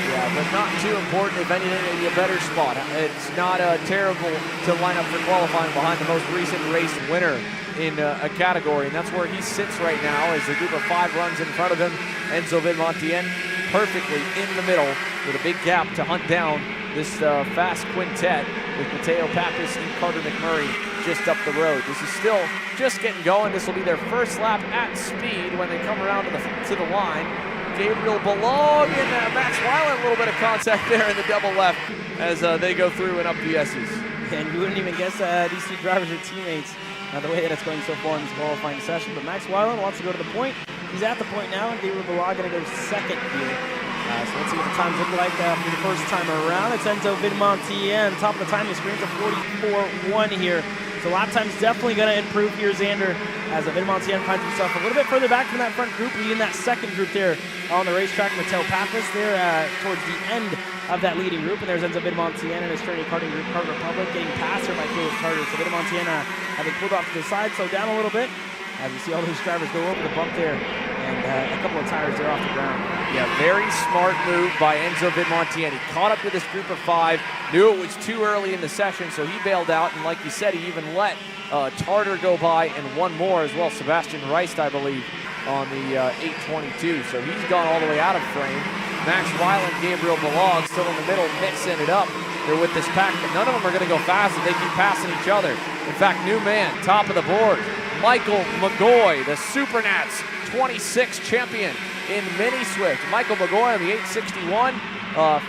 Yeah, but not too important. If anything, maybe a better spot. It's not terrible to line up for qualifying behind the most recent race winner in a category, and that's where he sits right now as the group of 5 runs in front of him. Enzo Vidmontien perfectly in the middle with a big gap to hunt down this fast quintet with Mateo Pappas and Carter McMurray just up the road. This is still just getting going. This will be their first lap at speed when they come around to the line. Gabriel Balog and Max Weiland, a little bit of contact there in the double left as they go through and up the S's. And you wouldn't even guess these 2 drivers are teammates the way that it's going so far in this qualifying session. But Max Weiland wants to go to the point. He's at the point now, and Gabriel Balog going to go second here. So let's see what the times look like for the first time around. It's Enzo Vidmontien, top of the timing screen's a 44.1 here. So lap time's definitely going to improve here, Xander, as Vidmontien finds himself a little bit further back from that front group, leading that second group there on the racetrack. Mateo Pappas there towards the end of that leading group, and there's Enzo Vidmontien and his training karting group, Kart Republic, getting past her by Caleb Tarter. So Vidmontien having pulled off to the side, slowed down a little bit. As you see all those drivers go over the bump there, and a couple of tires there off the ground. Yeah, very smart move by Enzo Vidmontien. He caught up to this group of 5, knew it was too early in the session, so he bailed out, and like you said, he even let Tarter go by and one more as well, Sebastian Reist, I believe, on the 822. So he's gone all the way out of frame. Max Weiland, Gabriel Balog still in the middle, mixing it up. They're with this pack, but none of them are going to go fast if they keep passing each other. In fact, new man, top of the board, Michael McGoy, the Supernats 26 champion in Mini Swift. Michael McGoy on the 861,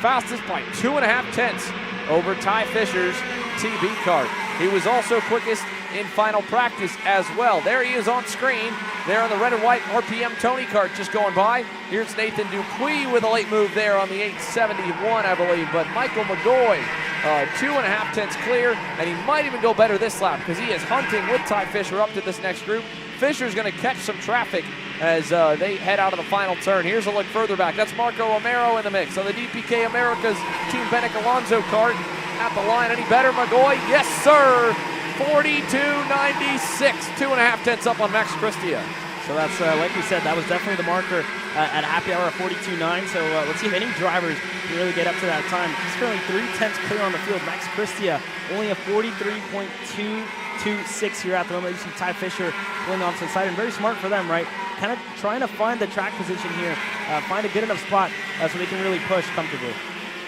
fastest by 2.5 tenths over Ty Fisher's TB Kart. He was also quickest in final practice as well. There he is on screen. There on the red and white RPM Tony Kart just going by. Here's Nathan Dupuis with a late move there on the 871, I believe. But Michael McGoy, 2.5 tenths clear, and he might even go better this lap because he is hunting with Ty Fisher up to this next group. Fisher's going to catch some traffic as they head out of the final turn. Here's a look further back. That's Marco Romero in the mix. So the DPK America's Team Benek Alonso Kart at the line. Any better, McGoy? Yes, sir. 42.96, 2.5 tenths up on Max Christia. So that's, like we said, that was definitely the marker at happy hour of 42.9. So let's see if any drivers can really get up to that time. He's currently 3 tenths clear on the field. Max Christia only a 43.226 here at the moment. You see Ty Fisher pulling off to the side, and very smart for them, right? Kind of trying to find the track position here, find a good enough spot so they can really push comfortably.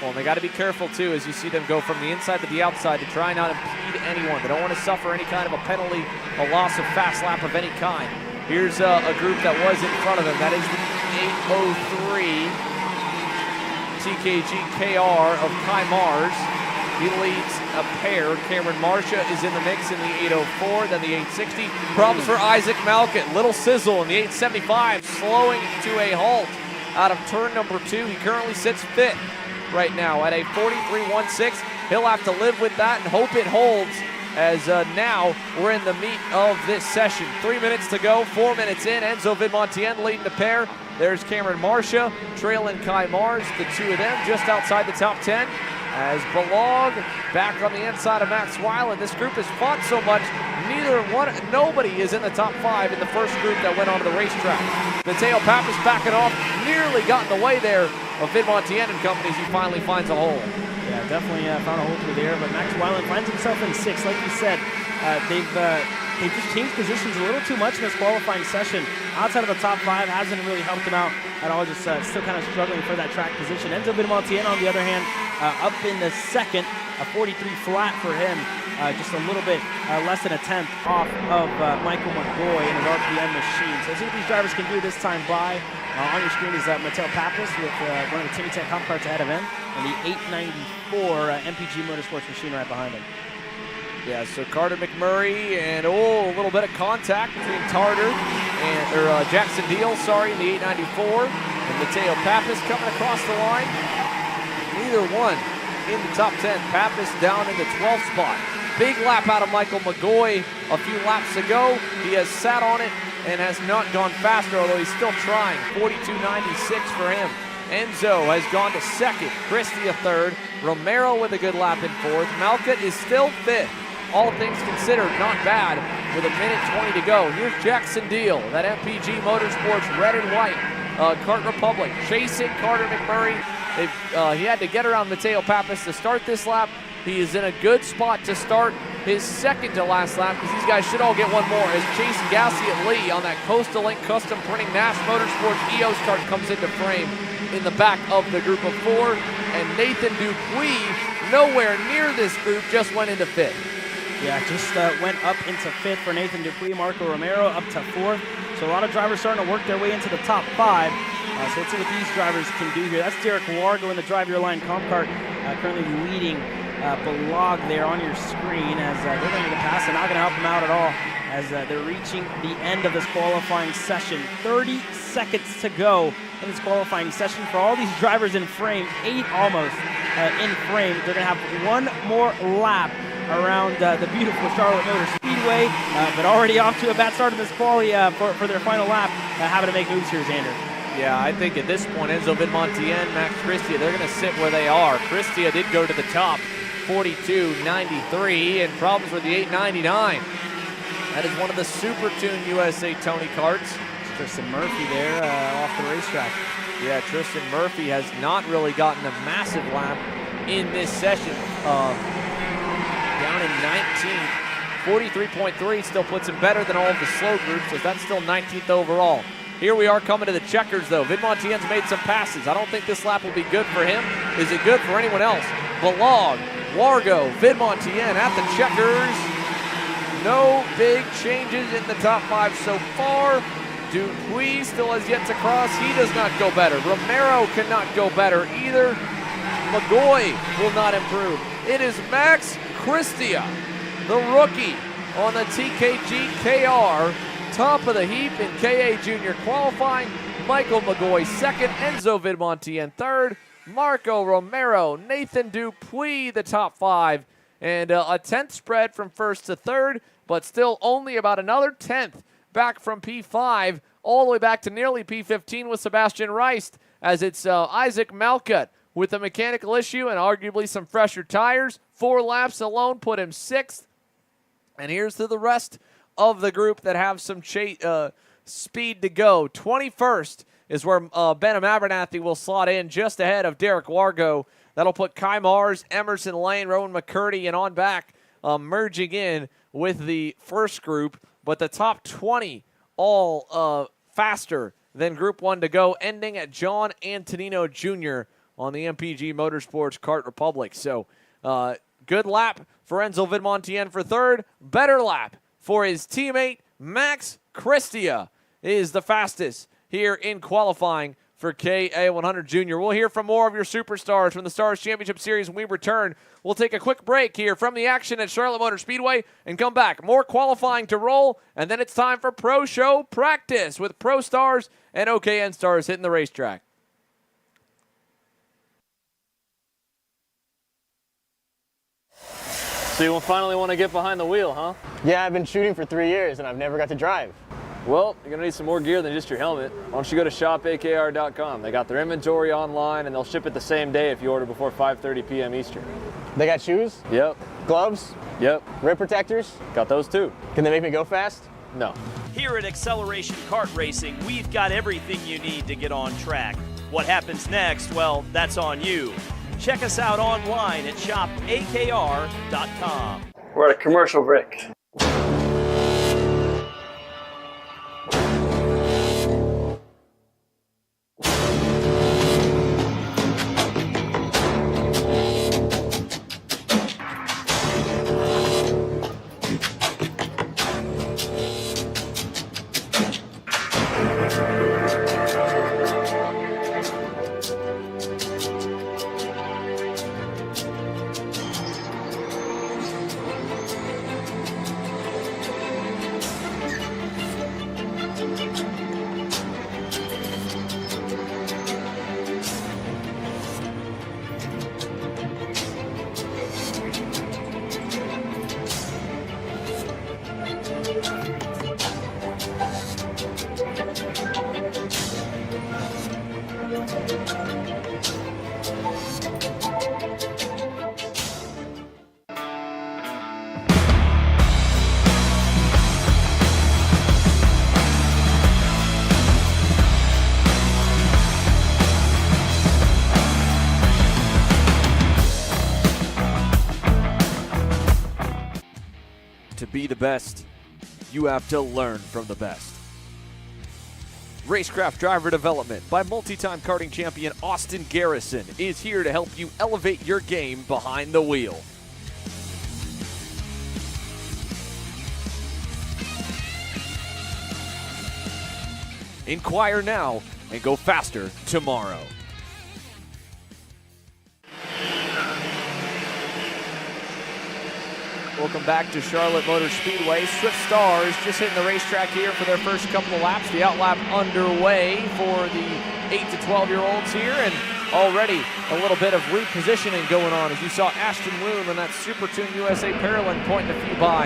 Well, they got to be careful, too, as you see them go from the inside to the outside to try not impede anyone. They don't want to suffer any kind of a penalty, a loss of fast lap of any kind. Here's a group that was in front of them. That is the 803 TKG KR of Kai Mars. He leads a pair. Cameron Marcia is in the mix in the 804, then the 860. Problems for Isaac Malkett. Little sizzle in the 875, slowing to a halt out of turn number 2. He currently sits fifth right now at a 43.16. He'll have to live with that and hope it holds, as now we're in the meat of this session. 3 minutes to go, 4 minutes in. Enzo Vidmontien leading the pair. There's Cameron Marcia trailing Kai Mars, the two of them just outside the top 10. As Balog back on the inside of Max Weiland. This group has fought so much, nobody is in the top 5 in the first group that went onto the racetrack. Mateo Pappas backing off, nearly got in the way there of Vidmontien and company as he finally finds a hole. Yeah, definitely found a hole through there, but Max Weiland finds himself in 6th. Like you said, they've just changed positions a little too much in this qualifying session. Outside of the top 5 hasn't really helped him out at all, just still kind of struggling for that track position. Enzo Vidmontien, on the other hand, up in the 2nd, a 43 flat for him, just a little bit less than a tenth off of Michael McGoy in his RPM machine. So let's see what these drivers can do this time by. On your screen is Mateo Pappas with one of the Timmy Tech comp carts ahead of him, and the 894 MPG Motorsports machine right behind him. Yeah, so Carter McMurray and a little bit of contact between Tartar and Jackson Deal, in the 894, and Mateo Pappas coming across the line. Neither one in the top 10. Pappas down in the 12th spot. Big lap out of Michael McGoy a few laps ago. He has sat on it and has not gone faster, although he's still trying. 42.96 for him. Enzo has gone to 2nd. Christie 3rd. Romero with a good lap in 4th. Malkett is still 5th. All things considered, not bad with a minute 20 to go. Here's Jackson Deal, that MPG Motorsports red and white Kart Republic, chasing Carter McMurray. He had to get around Mateo Pappas to start this lap. He is in a good spot to start his 2nd to last lap, because these guys should all get one more, as Chase Gassi at Lee on that Coastal Link custom printing Nash Motorsports EOS kart comes into frame in the back of the group of 4. And Nathan Dupuis, nowhere near this group, just went into 5th. Yeah, just went up into 5th for Nathan Dupuis. Marco Romero up to 4th. So a lot of drivers starting to work their way into the top 5. So let's see what these drivers can do here. That's Derek Wargo in the Drive Your Line comp cart, currently leading Balog there on your screen, as they're going to get past and not going to help him out at all as they're reaching the end of this qualifying session. 30 seconds to go in this qualifying session for all these drivers in frame, 8 almost in frame. They're going to have one more lap around the beautiful Charlotte Motor Speedway, but already off to a bad start in this quali for their final lap, having to make moves here, Xander. Yeah, I think at this point, Enzo Vidmontien, Max Christia, they're going to sit where they are. Christia did go to the top, 42.93, and problems with the 899. That is one of the Super Tune USA Tony karts. Tristan Murphy there off the racetrack. Yeah, Tristan Murphy has not really gotten a massive lap in this session. Down in 19th, 43.3 still puts him better than all of the slow groups, so that's still 19th overall. Here we are coming to the checkers, though. Vidmontien's made some passes. I don't think this lap will be good for him. Is it good for anyone else? Balog, Wargo, Vidmontien at the checkers. No big changes in the top 5 so far. Dupuis still has yet to cross. He does not go better. Romero cannot go better either. McGoy will not improve. It is Max Christia, the rookie, on the TKG KR, top of the heap in KA Junior qualifying. Michael McGoy second, Enzo Vidmontien third, Marco Romero, Nathan Dupuis the top 5, and a 10th spread from first to third, but still only about another 10th back from P5 all the way back to nearly P15 with Sebastian Reist, as it's Isaac Malcutt with a mechanical issue and arguably some fresher tires. 4 laps alone put him 6th. And here's to the rest of the group that have some speed to go. 21st is where Ben Abernathy will slot in just ahead of Derek Wargo. That'll put Kai Mars, Emerson Lane, Rowan McCurdy, and on back merging in with the first group. But the top 20 all faster than Group 1 to go, ending at John Antonino Jr. on the MPG Motorsports Kart Republic. So good lap for Enzo Vidmontien for third. Better lap for his teammate Max Christia is the fastest here in qualifying for KA100 Junior. We'll hear from more of your superstars from the Stars Championship Series when we return. We'll take a quick break here from the action at Charlotte Motor Speedway and come back. More qualifying to roll, and then it's time for Pro Show practice with Pro Stars and OKN Stars hitting the racetrack. So you finally want to get behind the wheel, huh? Yeah, I've been shooting for 3 years and I've never got to drive. Well, you're going to need some more gear than just your helmet. Why don't you go to shopakr.com. They got their inventory online and they'll ship it the same day if you order before 5:30 p.m. Eastern. They got shoes? Yep. Gloves? Yep. Rip protectors? Got those too. Can they make me go fast? No. Here at Acceleration Kart Racing, we've got everything you need to get on track. What happens next? Well, that's on you. Check us out online at shopakr.com. We're at a commercial break. To be the best, you have to learn from the best. Racecraft Driver Development by multi-time karting champion Austin Garrison is here to help you elevate your game behind the wheel. Inquire now and go faster tomorrow. Welcome back to Charlotte Motor Speedway. Swift Stars just hitting the racetrack here for their first couple of laps. The outlap underway for the 8 to 12-year-olds here, and already a little bit of repositioning going on as you saw Ashton Woon on that Super Tune USA Paralympic pointing a few by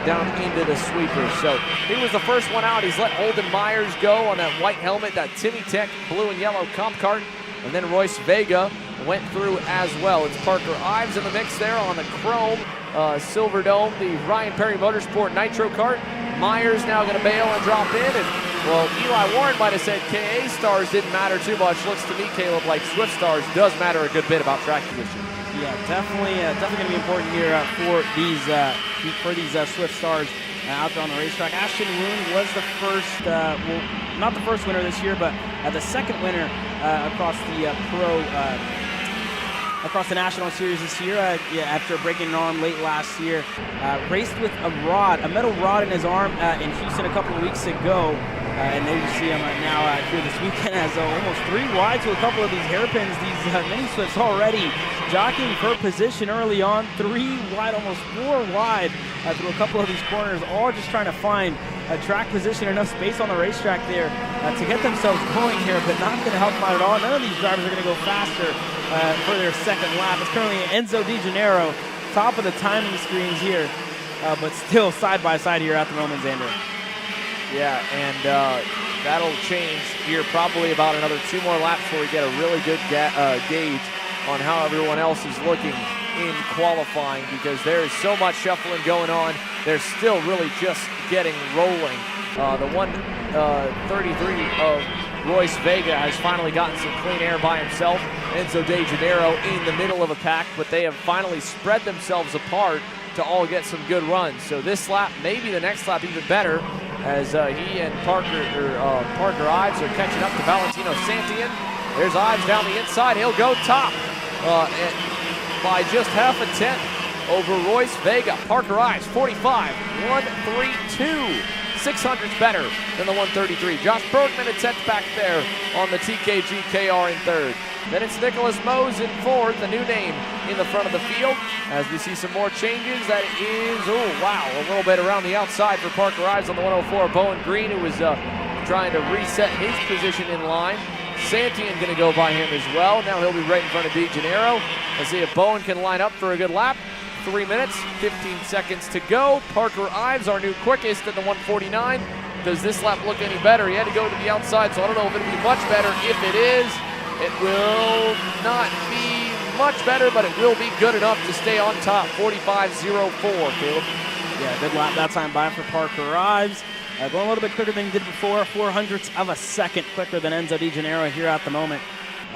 down into the sweepers. So he was the first one out. He's let Holden Myers go on that white helmet, that Timmy Tech blue and yellow comp cart, and then Royce Vega went through as well. It's Parker Ives in the mix there on the chrome Silver Dome, the Ryan Perry Motorsport Nitro kart. Myers now going to bail and drop in, and well, Eli Warren might have said KA Stars didn't matter too much. Looks to me, Caleb, like Swift Stars does matter a good bit about track position. Yeah, definitely going to be important here for these Swift Stars out there on the racetrack. Ashton Woon was the first, well, not the first winner this year, but the second winner across the across the National Series this year after breaking an arm late last year. Raced with a metal rod in his arm in Houston a couple of weeks ago. And there you see him now here this weekend as almost 3 wide to a couple of these hairpins, these mini Swifts already jockeying for position early on. 3 wide, almost 4 wide through a couple of these corners, all just trying to find a track position, enough space on the racetrack there to get themselves going here, but not going to help them out at all. None of these drivers are going to go faster for their second lap. It's currently Enzo Di Janeiro, top of the timing screens here, but still side by side here at the moment, Xander. Yeah, and that'll change here probably about another 2 more laps before we get a really good gauge on how everyone else is looking in qualifying, because there is so much shuffling going on. They're still really just getting rolling. The 133 of Royce Vega has finally gotten some clean air by himself. Enzo De Janeiro in the middle of a pack, but they have finally spread themselves apart to all get some good runs. So this lap, maybe the next lap even better, as he and Parker Ives are catching up to Valentino Santillan. There's Ives down the inside. He'll go top by just half a tenth over Royce Vega. Parker Ives, 45, 132. 600's better than the 133. Josh Bergman at 10th back there on the TKG KR in 3rd. Then it's Nicholas Mose in 4th, the new name in the front of the field. As we see some more changes, that is, oh wow, a little bit around the outside for Parker Ives on the 104. Bowen Green, who was trying to reset his position in line. Santillan going to go by him as well. Now he'll be right in front of Di Janeiro. Let's see if Bowen can line up for a good lap. 3 minutes, 15 seconds to go. Parker Ives, our new quickest at the 149. Does this lap look any better? He had to go to the outside, so I don't know if it'll be much better. If it is, it will not be much better, but it will be good enough to stay on top. 45.04, Caleb. Yeah, good lap that time by for Parker Ives. Going a little bit quicker than he did before, 0.04 of a second quicker than Enzo Di Janeiro here at the moment.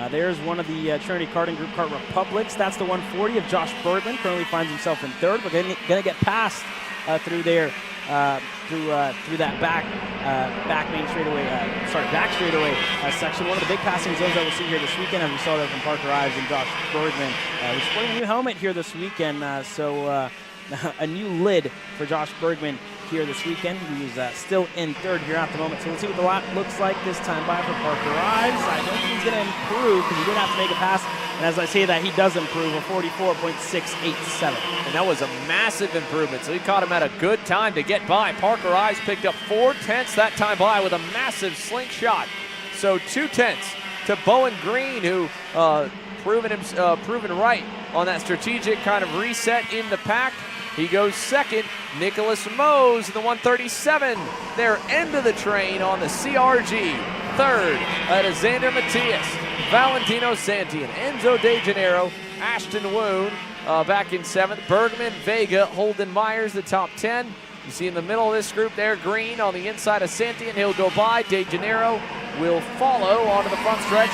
There's one of the Trinity Karting Group Kart Republics. That's the 140 of Josh Bergman. Currently finds himself in 3rd, but going to get past through there, through that back straightaway section. One of the big passing zones that we'll see here this weekend, as we saw that from Parker Ives and Josh Bergman. He's sporting a new helmet here this weekend, so a new lid for Josh Bergman here this weekend. He's still in 3rd here at the moment. So we'll see what the lap looks like this time by for Parker Ives. I don't think he's going to improve because he did have to make a pass. And as I say that, he does improve, a 44.687. And that was a massive improvement. So he caught him at a good time to get by. Parker Ives picked up 4/10 that time by with a massive slingshot. So 2/10 to Bowen Green, who proven right on that strategic kind of reset in the pack. He goes 2nd. Nicholas Mose in the 137. Their end of the train on the CRG. 3rd, Xander Matthias, Valentino Santillan, Enzo De Janeiro, Ashton Woon back in 7th. Bergman, Vega, Holden Myers, the top 10. You see in the middle of this group there, Green on the inside of Santillan. He'll go by. De Janeiro will follow onto the front stretch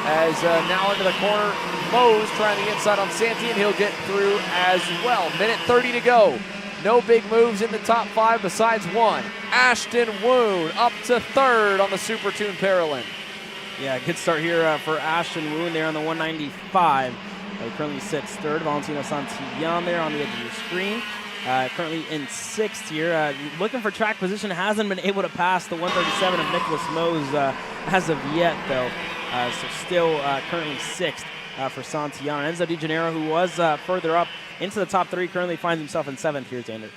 as now into the corner. Mose trying the inside on Santillan. He'll get through as well. Minute 30 to go. No big moves in the top 5 besides one. Ashton Woon up to 3rd on the Super Tune Paralympic. Yeah, good start here for Ashton Woon there on the 195. He currently sits 3rd. Valentino Santillan there on the edge of your screen. Currently in 6th here. Looking for track position. Hasn't been able to pass the 137 of Nicholas Mose as of yet, though. So still currently 6th. For Santillan. Enzo Di Janeiro, who was further up into the top 3, currently finds himself in 7th here, Xander.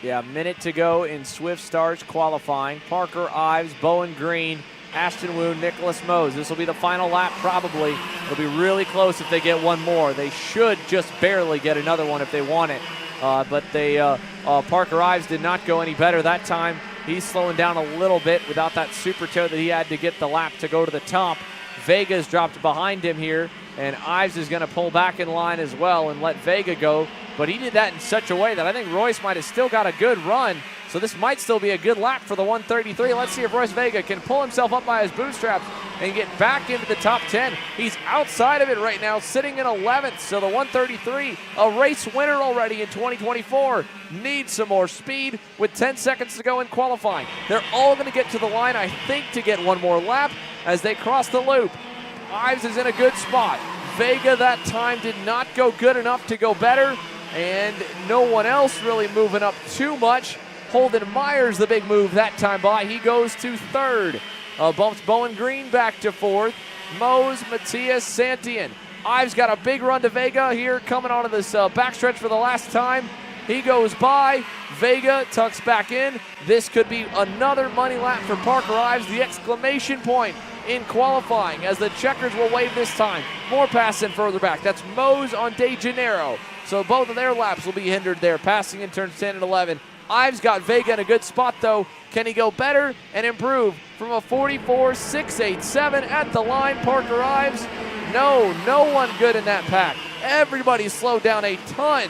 Yeah, minute to go in Swift Starts qualifying. Parker Ives, Bowen Green, Ashton Woon, Nicholas Mose. This will be the final lap probably. It'll be really close if they get one more. They should just barely get another one if they want it. But Parker Ives did not go any better that time. He's slowing down a little bit without that super toe that he had to get the lap to go to the top. Vega's dropped behind him here, and Ives is going to pull back in line as well and let Vega go. But he did that in such a way that I think Royce might have still got a good run. So this might still be a good lap for the 133. Let's see if Royce Vega can pull himself up by his bootstraps and get back into the top 10. He's outside of it right now, sitting in 11th. So the 133, a race winner already in 2024, needs some more speed with 10 seconds to go in qualifying. They're all going to get to the line, I think, to get one more lap as they cross the loop. Ives is in a good spot. Vega that time did not go good enough to go better, and no one else really moving up too much. Holden Myers, the big move that time by. He goes to third. Bumps Bowen Green back to fourth. Mose, Matthias, Santian. Ives got a big run to Vega here, coming onto this backstretch for the last time. He goes by. Vega tucks back in. This could be another money lap for Parker Ives. The exclamation point in qualifying as the checkers will wave this time. More passing further back. That's Mose on De Janeiro. So both of their laps will be hindered there, passing in turns 10 and 11. Ives got Vega in a good spot, though. Can he go better and improve from a 44.687 at the line? Parker Ives, no one good in that pack. Everybody slowed down a ton.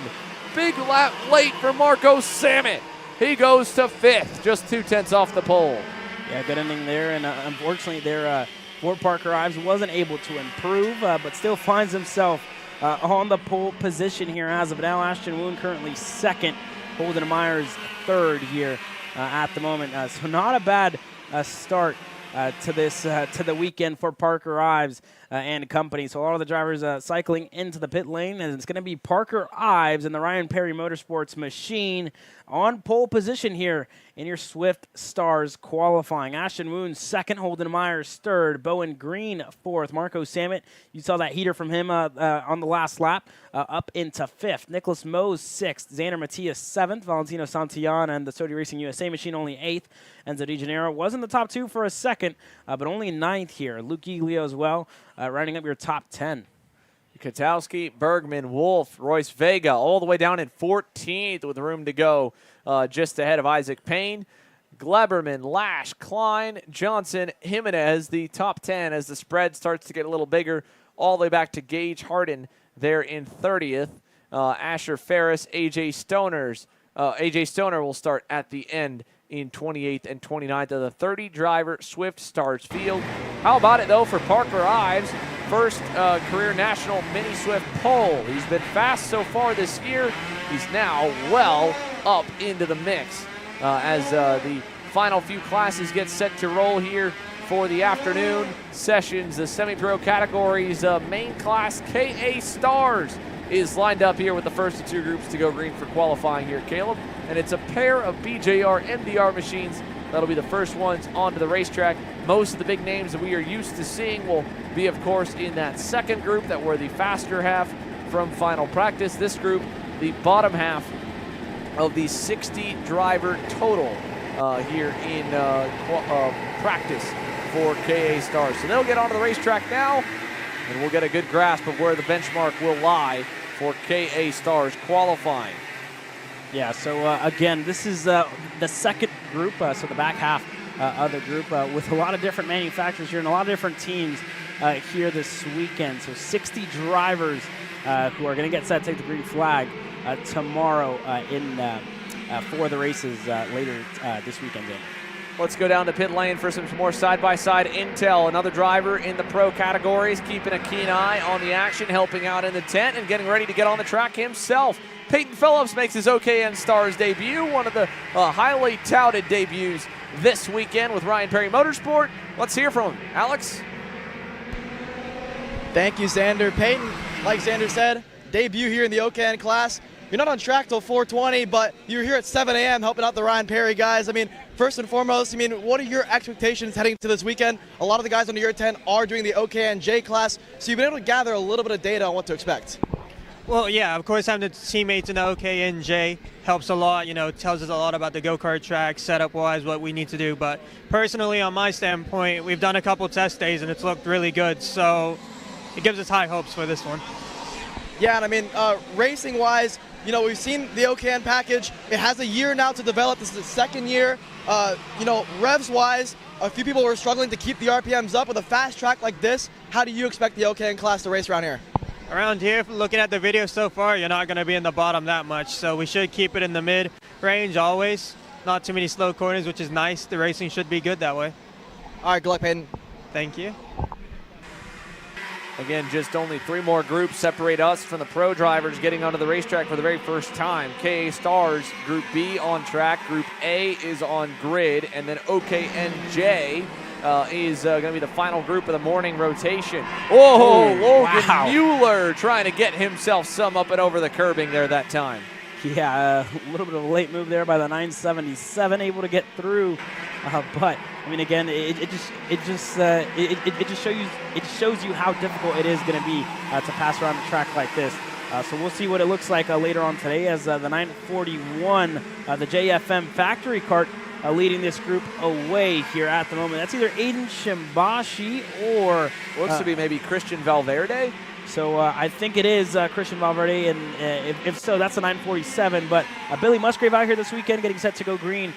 Big lap late for Marco Sammet. He goes to fifth, just 0.2 off the pole. Yeah, good ending there, and unfortunately there, Fort Parker Ives wasn't able to improve, but still finds himself on the pole position here as of now. Ashton Woon currently second, Holden Myers third here at the moment. So not a bad start to the weekend for Parker Ives and company. So all of the drivers cycling into the pit lane, and it's going to be Parker Ives and the Ryan Perry Motorsports machine on pole position here in your Swift Stars qualifying. Ashton Woon second, Holden Myers third, Bowen Green fourth, Marco Sammet, you saw that heater from him on the last lap, up into fifth. Nicholas Mose sixth, Xander Matias seventh, Valentino Santillana and the Sodi Racing USA machine only eighth. Enzo Di Gennaro was in the top two for a second, but only ninth here. Luke Giglio as well, rounding up your top 10. Katowski, Bergman, Wolf, Royce Vega, all the way down in 14th with room to go just ahead of Isaac Payne. Gleberman, Lash, Klein, Johnson, Jimenez, the top 10 as the spread starts to get a little bigger, all the way back to Gage Harden there in 30th. Asher Ferris, AJ Stoner will start at the end in 28th and 29th of the 30-driver Swift Stars field. How about it, though, for Parker Ives? First career national mini Swift pole. He's been fast so far this year. He's now well up into the mix as the final few classes get set to roll here for the afternoon sessions. The semi-pro categories main class KA Stars is lined up here with the first of two groups to go green for qualifying here, Caleb. And it's a pair of BJR MDR machines that'll be the first ones onto the racetrack. Most of the big names that we are used to seeing will be, of course, in that second group that were the faster half from final practice. This group, the bottom half of the 60-driver total here in practice for KA Stars. So they'll get onto the racetrack now, and we'll get a good grasp of where the benchmark will lie for KA Stars qualifying. Yeah, so again, this is the second group, so the back half of the group with a lot of different manufacturers here and a lot of different teams here this weekend. So 60 drivers who are going to get set to take the green flag tomorrow for the races later this weekend. Let's go down to pit lane for some more side-by-side intel. Another driver in the pro categories, keeping a keen eye on the action, helping out in the tent and getting ready to get on the track himself. Peyton Phillips makes his OKN Stars debut, one of the highly touted debuts this weekend with Ryan Perry Motorsport. Let's hear from him. Alex? Thank you, Xander. Peyton, like Xander said, debut here in the OKN class. You're not on track till 4:20, but you're here at 7 a.m. helping out the Ryan Perry guys. I mean, first and foremost, what are your expectations heading to this weekend? A lot of the guys on your 10 are doing the OKNJ class, so you've been able to gather a little bit of data on what to expect. Well, yeah, of course, having the teammates in the OKNJ helps a lot. Tells us a lot about the go-kart track, setup-wise, what we need to do. But personally, on my standpoint, we've done a couple test days, and it's looked really good. So it gives us high hopes for this one. Yeah, and racing-wise, we've seen the OKN package. It has a year now to develop. This is the second year. Revs-wise, a few people were struggling to keep the RPMs up. With a fast track like this, how do you expect the OKN class to race around here? Around here, looking at the video so far, you're not going to be in the bottom that much. So we should keep it in the mid-range always. Not too many slow corners, which is nice. The racing should be good that way. All right, good luck, Peyton. Thank you. Again, just only 3 more groups separate us from the pro drivers getting onto the racetrack for the very first time. KA Stars, Group B on track. Group A is on grid. And then OKNJ is going to be the final group of the morning rotation. Oh, Logan wow. Mueller trying to get himself some up and over the curbing there that time. Yeah, a little bit of a late move there by the 977, able to get through. But I mean, again, it just shows you how difficult it is going to be to pass around a track like this. So we'll see what it looks like later on today as the 941, the JFM factory kart, leading this group away here at the moment. That's either Aiden Shimbashi or looks to be maybe Christian Valverde. So I think it is Christian Valverde, and if so, that's a 947. But Billy Musgrave out here this weekend, getting set to go green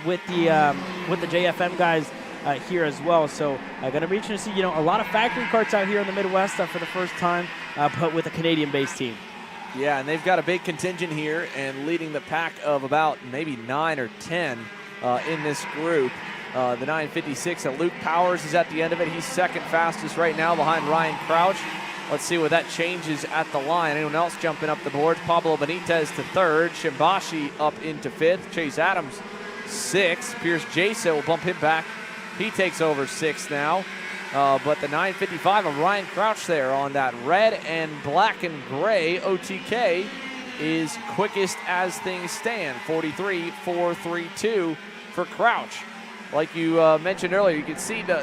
with the JFM guys here as well. So going to be interesting to see, a lot of factory karts out here in the Midwest for the first time, but with a Canadian-based team. Yeah, and they've got a big contingent here, and leading the pack of about maybe 9 or 10 in this group. The 956 at Luke Powers is at the end of it. He's second fastest right now behind Ryan Crouch. Let's see what that changes at the line. Anyone else jumping up the board? Pablo Benitez to third. Shimbashi up into fifth. Chase Adams sixth. Pierce Jasa will bump him back. He takes over sixth now. But the 955 of Ryan Crouch there on that red and black and gray OTK is quickest as things stand. 43.432 for Crouch. Like you mentioned earlier, you can see the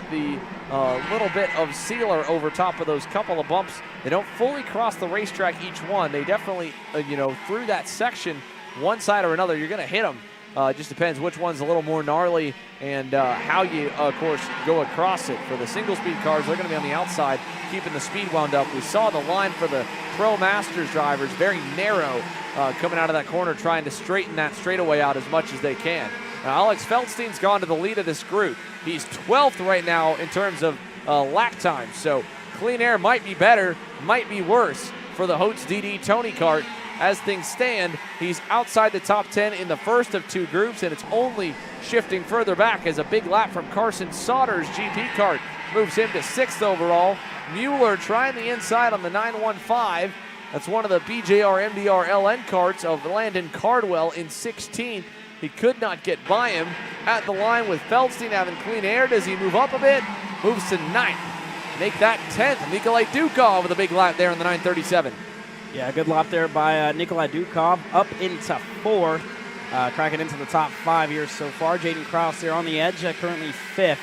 little bit of sealer over top of those couple of bumps. They don't fully cross the racetrack each one. They definitely, through that section, one side or another, you're going to hit them. It just depends which one's a little more gnarly and how you, of course, go across it. For the single-speed cars, they're going to be on the outside, keeping the speed wound up. We saw the line for the Pro Masters drivers very narrow coming out of that corner, trying to straighten that straightaway out as much as they can. Now, Alex Feldstein's gone to the lead of this group. He's 12th right now in terms of lap time. So Clean Air might be better, might be worse for the Hotes DD Tony kart. As things stand, he's outside the top 10 in the first of two groups, and it's only shifting further back as a big lap from Carson Sauter's GP kart moves him to 6th overall. Mueller trying the inside on the 915. That's one of the BJR MDR LN karts of Landon Cardwell in 16th. He could not get by him at the line with Feldstein having Clean Air. Does he move up a bit? Moves to 9th. Make that 10th. Nikolai Dukov with a big lap there in the 937. Yeah, good lap there by Nikolai Dukov, up into 4th, cracking into the top 5 here so far. Jaden Krause there on the edge, currently 5th.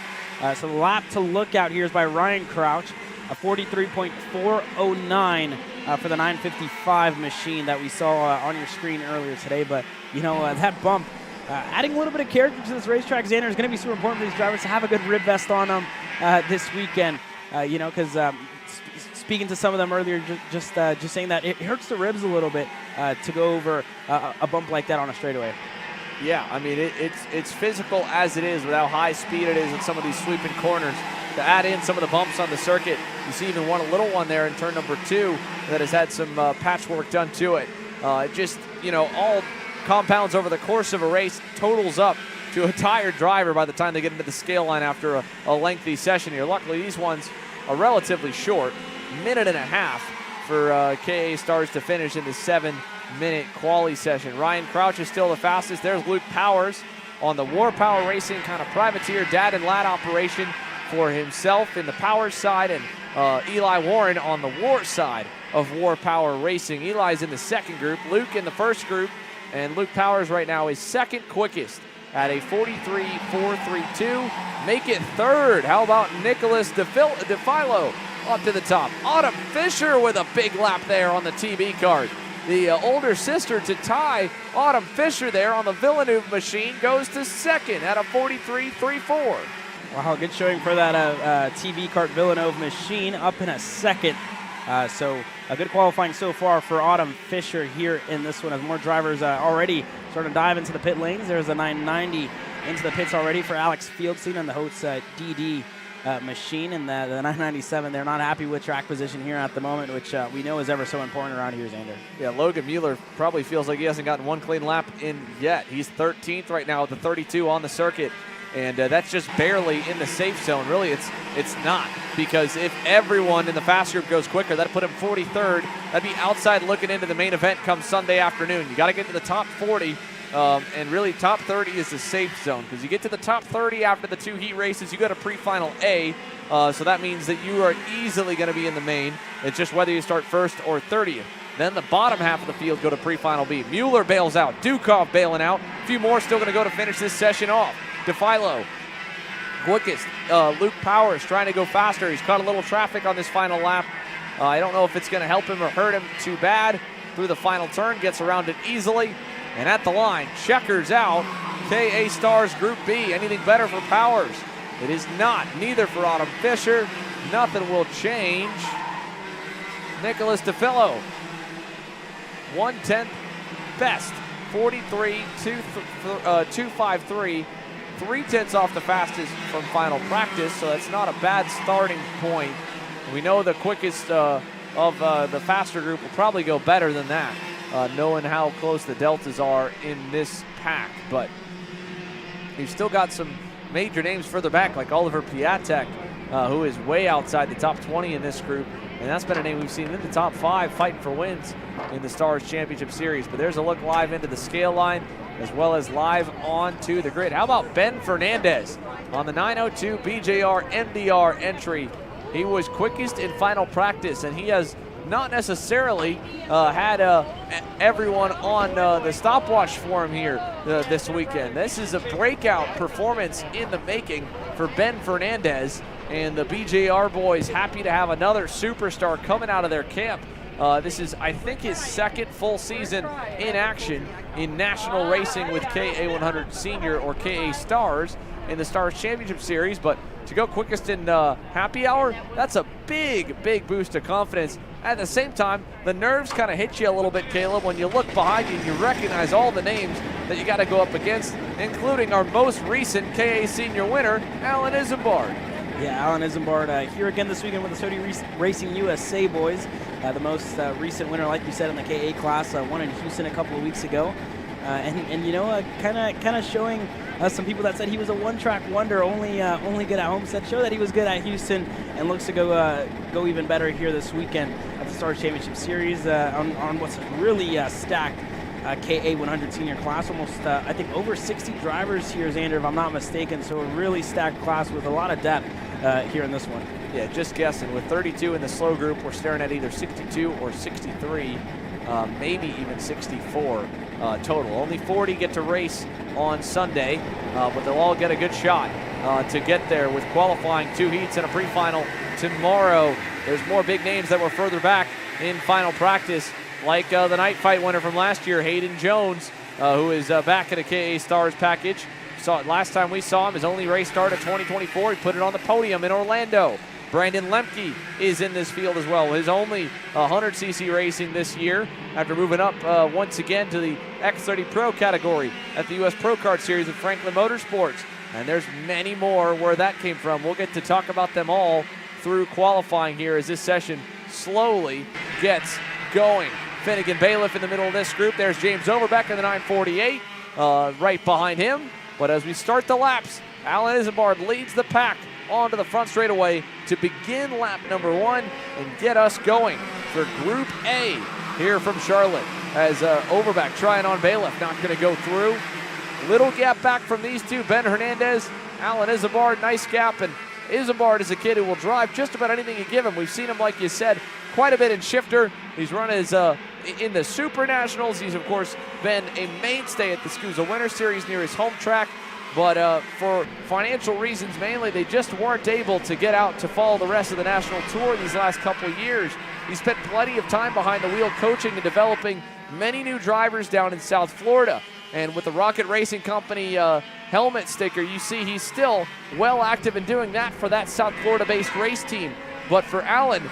So the lap to look out here is by Ryan Crouch, a 43.409 for the 955 machine that we saw on your screen earlier today. But, that bump, adding a little bit of character to this racetrack, Xander, is going to be super important for these drivers to have a good rib vest on them this weekend, because speaking to some of them earlier, just saying that it hurts the ribs a little bit to go over a bump like that on a straightaway. Yeah, I mean, it's physical as it is with how high speed it is in some of these sweeping corners. To add in some of the bumps on the circuit, you see even a little one there in turn number 2 that has had some patchwork done to it. All compounds over the course of a race totals up to a tired driver by the time they get into the scale line after a lengthy session here. Luckily, these ones are relatively short. Minute and a half for KA Stars to finish in the 7-minute quali session. Ryan Crouch is still the fastest. There's Luke Powers on the War Power Racing kind of privateer dad and lad operation for himself in the Powers side, and Eli Warren on the War side of War Power Racing. Eli's in the second group, Luke in the first group, and Luke Powers right now is second quickest at a 43.432. Make it third. How about Nicholas DeFilo up to the top? Autumn Fisher with a big lap there on the TB kart. The older sister to Ty, Autumn Fisher there on the Villeneuve machine, goes to second at a 43.34. Wow, good showing for that TV kart Villeneuve machine, up in a second. So a good qualifying so far for Autumn Fisher here in this one, as more drivers already starting to dive into the pit lanes. There's a 990 into the pits already for Alex Fieldstein on the Hotes DD machine, and the 997. They're not happy with track position here at the moment, which we know is ever so important around here, Xander. Yeah, Logan Mueller probably feels like he hasn't gotten one clean lap in yet. He's 13th right now with the 32 on the circuit, and that's just barely in the safe zone. Really, it's not, because if everyone in the fast group goes quicker, that'd put him 43rd. That'd be outside looking into the main event come Sunday afternoon. You got to get to the top 40 And really, top 30 is the safe zone because you get to the top 30 after the 2 heat races, you go to pre-final A. So that means that you are easily going to be in the main. It's just whether you start first or 30th. Then the bottom half of the field go to pre-final B. Mueller bails out. Dukov bailing out. A few more still going to go to finish this session off. DeFilo, quickest. Luke Powers trying to go faster. He's caught a little traffic on this final lap. I don't know if it's going to help him or hurt him too bad. Through the final turn, gets around it easily. And at the line, checkers out. KA Stars Group B. Anything better for Powers? It is not. Neither for Autumn Fisher. Nothing will change. Nicholas DeFillo. 1/10 best. 43.253. 3/10 off the fastest from final practice, so that's not a bad starting point. We know the quickest of the faster group will probably go better than that, knowing how close the deltas are in this pack. But you've still got some major names further back, like Oliver Piatek, who is way outside the top 20 in this group. And that's been a name we've seen in the top 5 fighting for wins in the Stars Championship Series. But there's a look live into the scale line as well as live onto the grid. How about Ben Fernandez on the 902 BJR MDR entry? He was quickest in final practice, and he has not necessarily had everyone on the stopwatch for him here this weekend. This is a breakout performance in the making for Ben Fernandez, and the BJR boys happy to have another superstar coming out of their camp. This is, I think, his second full season in action in national racing with KA100 Senior or KA Stars in the Stars Championship Series. But to go quickest in happy hour, that's a big, big boost of confidence. At the same time, the nerves kind of hit you a little bit, Caleb, when you look behind you and you recognize all the names that you got to go up against, including our most recent KA Senior winner, Alan Isambard. Yeah, Alan Isambard here again this weekend with the Sodi Racing USA boys. The most recent winner, like you said, in the KA class, won in Houston a couple of weeks ago. And you know, kind of showing some people that said he was a one-track wonder, only good at Homestead, show that he was good at Houston, and looks to go even better here this weekend at the Stars Championship Series on what's really stacked KA100 Senior class. Almost, I think, over 60 drivers here, Xander, if I'm not mistaken. So a really stacked class with a lot of depth here in this one. Yeah, just guessing. With 32 in the slow group, we're staring at either 62 or 63, maybe even 64 total. Only 40 get to race on Sunday, but they'll all get a good shot to get there with qualifying 2 heats and a pre-final tomorrow. There's more big names that were further back in final practice, like the night fight winner from last year, Hayden Jones, who is back in a KA Stars package. Last time we saw him, his only race start of 2024, he put it on the podium in Orlando. Brandon Lemke is in this field as well. His only 100cc racing this year after moving up once again to the X30 Pro category at the U.S. Pro Kart Series with Franklin Motorsports. And there's many more where that came from. We'll get to talk about them all through qualifying here as this session slowly gets going. Finnegan Bailiff in the middle of this group. There's James Overbeck in the 948 right behind him. But as we start the laps, Alan Isambard leads the pack onto the front straightaway to begin lap number 1 and get us going for Group A here from Charlotte. As Overbeck trying on Bailiff, not going to go through. Little gap back from these two, Ben Hernandez, Alan Isambard, nice gap. And Isambard is a kid who will drive just about anything you give him. We've seen him, like you said, quite a bit in shifter. He's run his in the Super Nationals. He's, of course, been a mainstay at the SCUSA Winter Series near his home track. But for financial reasons mainly, they just weren't able to get out to follow the rest of the national tour these last couple of years. He spent plenty of time behind the wheel coaching and developing many new drivers down in South Florida. And with the Rocket Racing Company helmet sticker, you see he's still well active in doing that for that South Florida-based race team. But for Alan,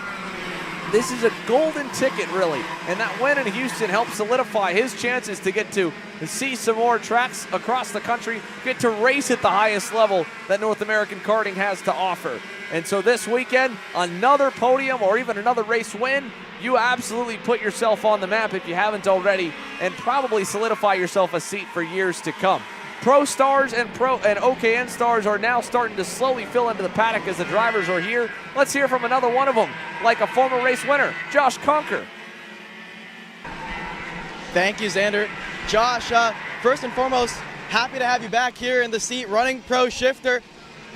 this is a golden ticket, really. And that win in Houston helped solidify his chances to get to see some more tracks across the country, get to race at the highest level that North American karting has to offer. And so this weekend, another podium or even another race win, you absolutely put yourself on the map if you haven't already, and probably solidify yourself a seat for years to come. Pro Stars and OKN Stars are now starting to slowly fill into the paddock as the drivers are here. Let's hear from another one of them, like a former race winner, Josh Conker. Thank you, Xander. Josh, first and foremost, happy to have you back here in the seat running Pro Shifter.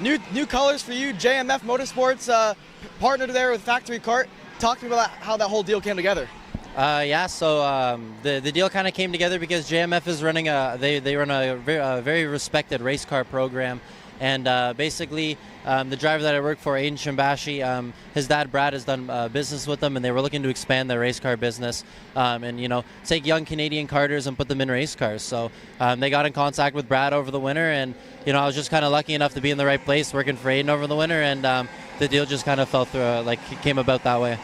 New colors for you, JMF Motorsports, partnered there with Factory Kart. Talk to me about how that whole deal came together. The deal kind of came together because JMF is running they run a very respected race car program, and basically the driver that I work for, Aiden Shimbashi, his dad Brad has done business with them, and they were looking to expand their race car business, and take young Canadian karters and put them in race cars. So they got in contact with Brad over the winter, and I was just kind of lucky enough to be in the right place working for Aiden over the winter, and the deal just kind of fell through, it came about that way.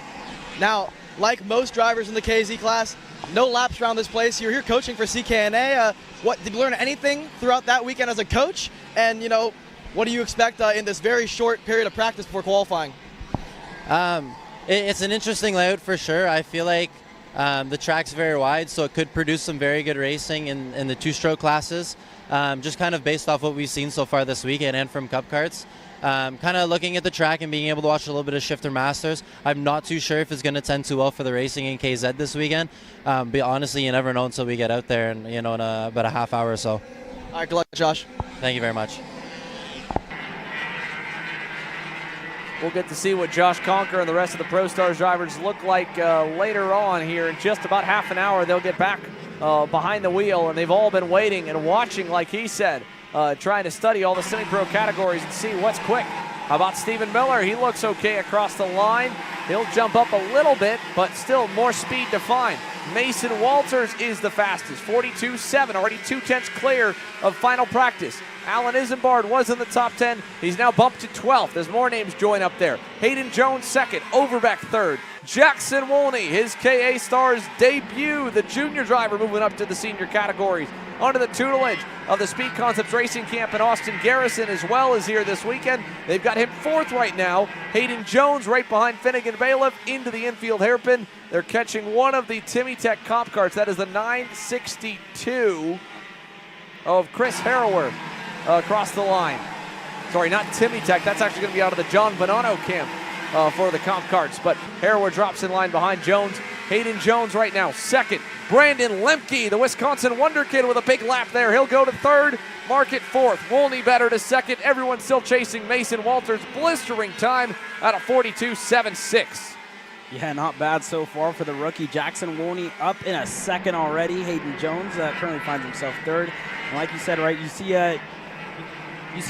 Now, like most drivers in the KZ class, no laps around this place. You're here coaching for CKNA. Did you learn anything throughout that weekend as a coach? And what do you expect in this very short period of practice before qualifying? It's an interesting layout for sure. I feel like the track's very wide, so it could produce some very good racing in the two-stroke classes. Just kind of based off what we've seen so far this weekend and from Cup Karts. Kind of looking at the track and being able to watch a little bit of Shifter Masters. I'm not too sure if it's going to tend too well for the racing in KZ this weekend. But honestly, you never know until we get out there and in about a half hour or so. All right, good luck, Josh. Thank you very much. We'll get to see what Josh Conker and the rest of the Pro Stars drivers look like later on here. In just about half an hour, they'll get back behind the wheel, and they've all been waiting and watching, like he said, trying to study all the semi-pro categories and see what's quick. How about Stephen Miller? He looks okay across the line. He'll jump up a little bit, but still more speed to find. Mason Walters is the fastest, 42.7, already 2/10 clear of final practice. Alan Isambard was in the top 10. He's now bumped to 12th as more names join up there. Hayden Jones second, Overbeck third. Jackson Wolney, his KA Stars debut, the junior driver moving up to the senior categories. Under the tutelage of the Speed Concepts Racing Camp in Austin Garrison as well as here this weekend. They've got him fourth right now. Hayden Jones right behind Finnegan Bailiff into the infield hairpin. They're catching one of the Timmy Tech comp carts. That is the 962 of Chris Harrower across the line. Sorry, not Timmy Tech. That's actually going to be out of the John Bonanno camp for the comp carts. But Harrower drops in line behind Jones. Hayden Jones right now second. Brandon Lemke, the Wisconsin Wonder Kid, with a big lap there. He'll go to third. Market fourth. Wolney better to second. Everyone still chasing Mason Walters. Blistering time out of 42.76. Yeah, not bad so far for the rookie. Jackson Wolney up in a second already. Hayden Jones currently finds himself third. And like you said, right, you see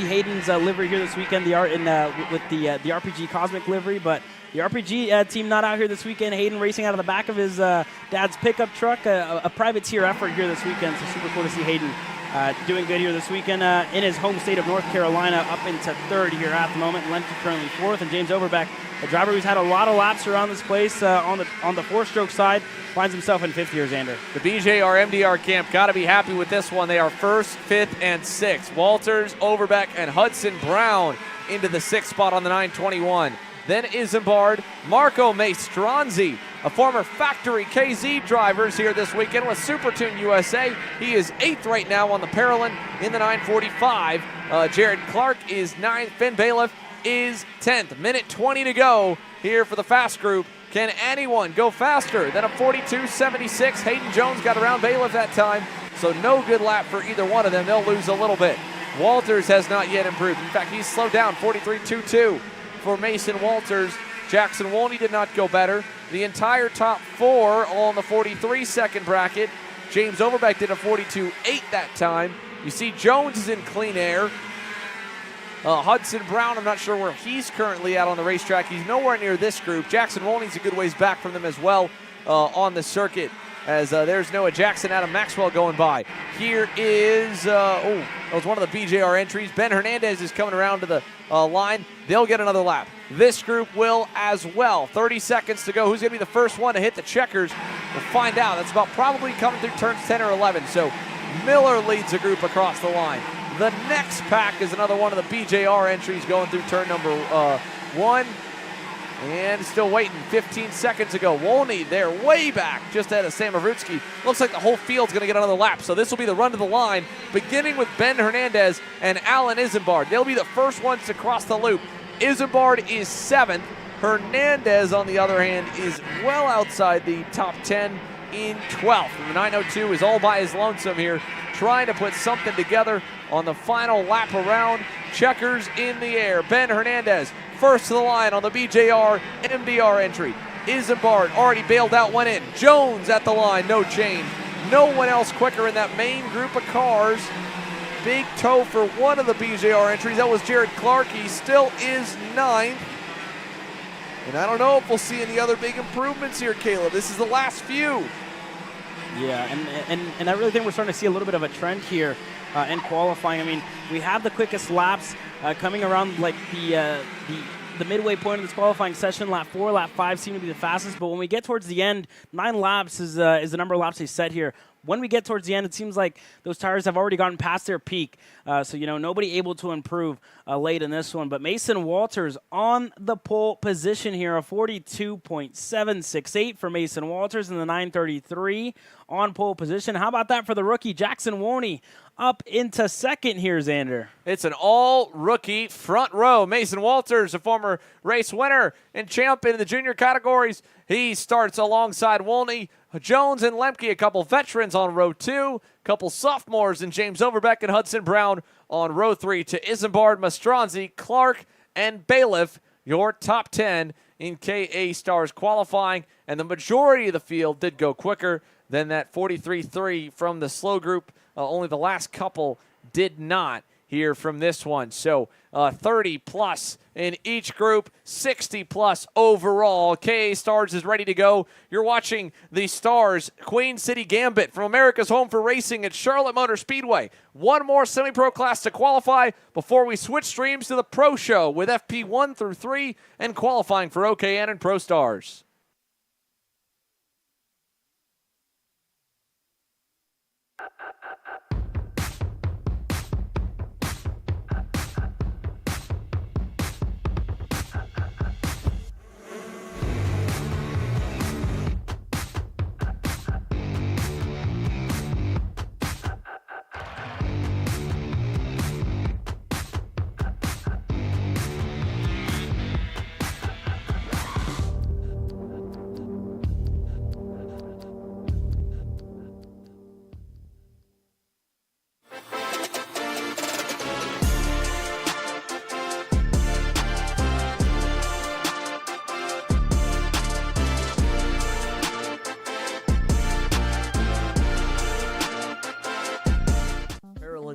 Hayden's livery here this weekend, with the RPG Cosmic livery, but the RPG team not out here this weekend. Hayden racing out of the back of his dad's pickup truck, a privateer effort here this weekend. So super cool to see Hayden doing good here this weekend in his home state of North Carolina, up into third here at the moment. Lemke currently fourth, and James Overbeck, a driver who's had a lot of laps around this place on the four-stroke side, finds himself in fifth here, Xander. The BJR MDR camp got to be happy with this one. They are first, fifth, and sixth. Walters, Overbeck, and Hudson Brown into the sixth spot on the 921. Then Isambard, Marco Maestranzi, a former factory KZ drivers here this weekend with Supertune USA. He is eighth right now on the Paralyn in the 945. Jared Clark is ninth. Finn Bailiff is 10th. Minute 20 to go here for the fast group. Can anyone go faster than a 42.76? Hayden Jones got around Bailiff that time, so no good lap for either one of them. They'll lose a little bit. Walters has not yet improved. In fact, he's slowed down, 43.22 for Mason Walters. Jackson Wolney did not go better. The entire top four all in the 43-second bracket. James Overbeck did a 42.8 that time. You see Jones is in clean air. Hudson Brown, I'm not sure where he's currently at on the racetrack. He's nowhere near this group. Jackson Wolney's a good ways back from them as well on the circuit, as there's Noah Jackson, Adam Maxwell going by. Here is, that was one of the BJR entries. Ben Hernandez is coming around to the line. They'll get another lap. This group will as well. 30 seconds to go. Who's going to be the first one to hit the checkers? We'll find out. That's about probably coming through turns 10 or 11. So Miller leads the group across the line. The next pack is another one of the BJR entries going through turn number one. And still waiting, 15 seconds ago. Wolney there, way back, just ahead of Sam Mavrutsky. Looks like the whole field's going to get another lap. So this will be the run to the line, beginning with Ben Hernandez and Alan Isambard. They'll be the first ones to cross the loop. Isambard is 7th. Hernandez, on the other hand, is well outside the top 10 in 12th. And the 902 is all by his lonesome here, trying to put something together on the final lap around. Checkers in the air. Ben Hernandez first to the line on the BJR MDR entry. Isambard already bailed out, went in. Jones at the line, no change. No one else quicker in that main group of cars. Big toe for one of the BJR entries. That was Jared Clark. He still is 9th. And I don't know if we'll see any other big improvements here, Caleb. This is the last few. Yeah, and I really think we're starting to see a little bit of a trend here in qualifying. I mean, we have the quickest laps coming around like the midway point of this qualifying session. Lap 4, lap 5 seem to be the fastest, but when we get towards the end, 9 laps is the number of laps they set here. When we get towards the end, it seems like those tires have already gotten past their peak. So, you know, nobody able to improve late in this one. But Mason Walters on the pole position here, a 42.768 for Mason Walters in the 933 on pole position. How about that for the rookie, Jackson Woney, up into second here, Xander? It's an all-rookie front row. Mason Walters, a former race winner and champion in the junior categories. He starts alongside Wolney, Jones, and Lemke, a couple veterans on row 2, a couple sophomores in James Overbeck and Hudson Brown on row 3 to Isambard, Mastronzi, Clark, and Bailiff, your top 10 in KA Stars qualifying. And the majority of the field did go quicker than that 43.3 from the slow group. Only the last couple did not here from this one. So 30 plus in each group, 60 plus overall. KA Stars is ready to go. You're watching the Stars Queen City Gambit from America's Home for Racing at Charlotte Motor Speedway. One more semi-pro class to qualify before we switch streams to the Pro Show with FP 1 through 3 and qualifying for OKN and Pro Stars.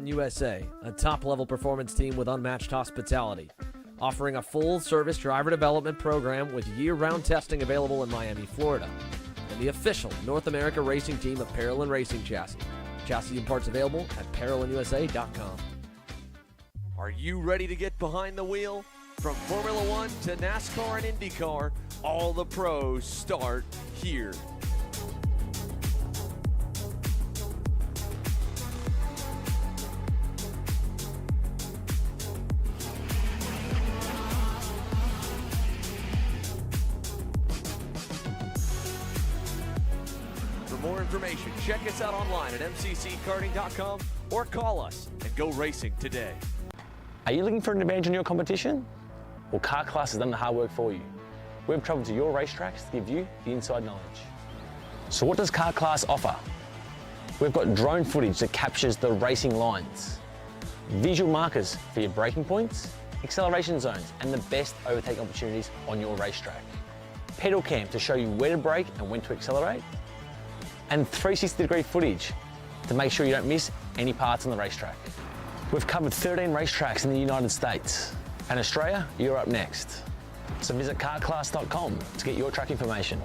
USA, a top-level performance team with unmatched hospitality, offering a full-service driver development program with year-round testing available in Miami, Florida, and the official North America racing team of Parolin Racing Chassis. Chassis and parts available at ParolinUSA.com. Are you ready to get behind the wheel? From Formula One to NASCAR and IndyCar, all the pros start here. For more information, check us out online at mcckarting.com or call us and go racing today. Are you looking for an advantage in your competition? Well, Car Class has done the hard work for you. We've traveled to your racetracks to give you the inside knowledge. So what does Car Class offer? We've got drone footage that captures the racing lines, visual markers for your braking points, acceleration zones, and the best overtake opportunities on your racetrack. Pedal cam to show you where to brake and when to accelerate, and 360-degree footage to make sure you don't miss any parts on the racetrack. We've covered 13 racetracks in the United States, and Australia, you're up next. So visit carclass.com to get your track information.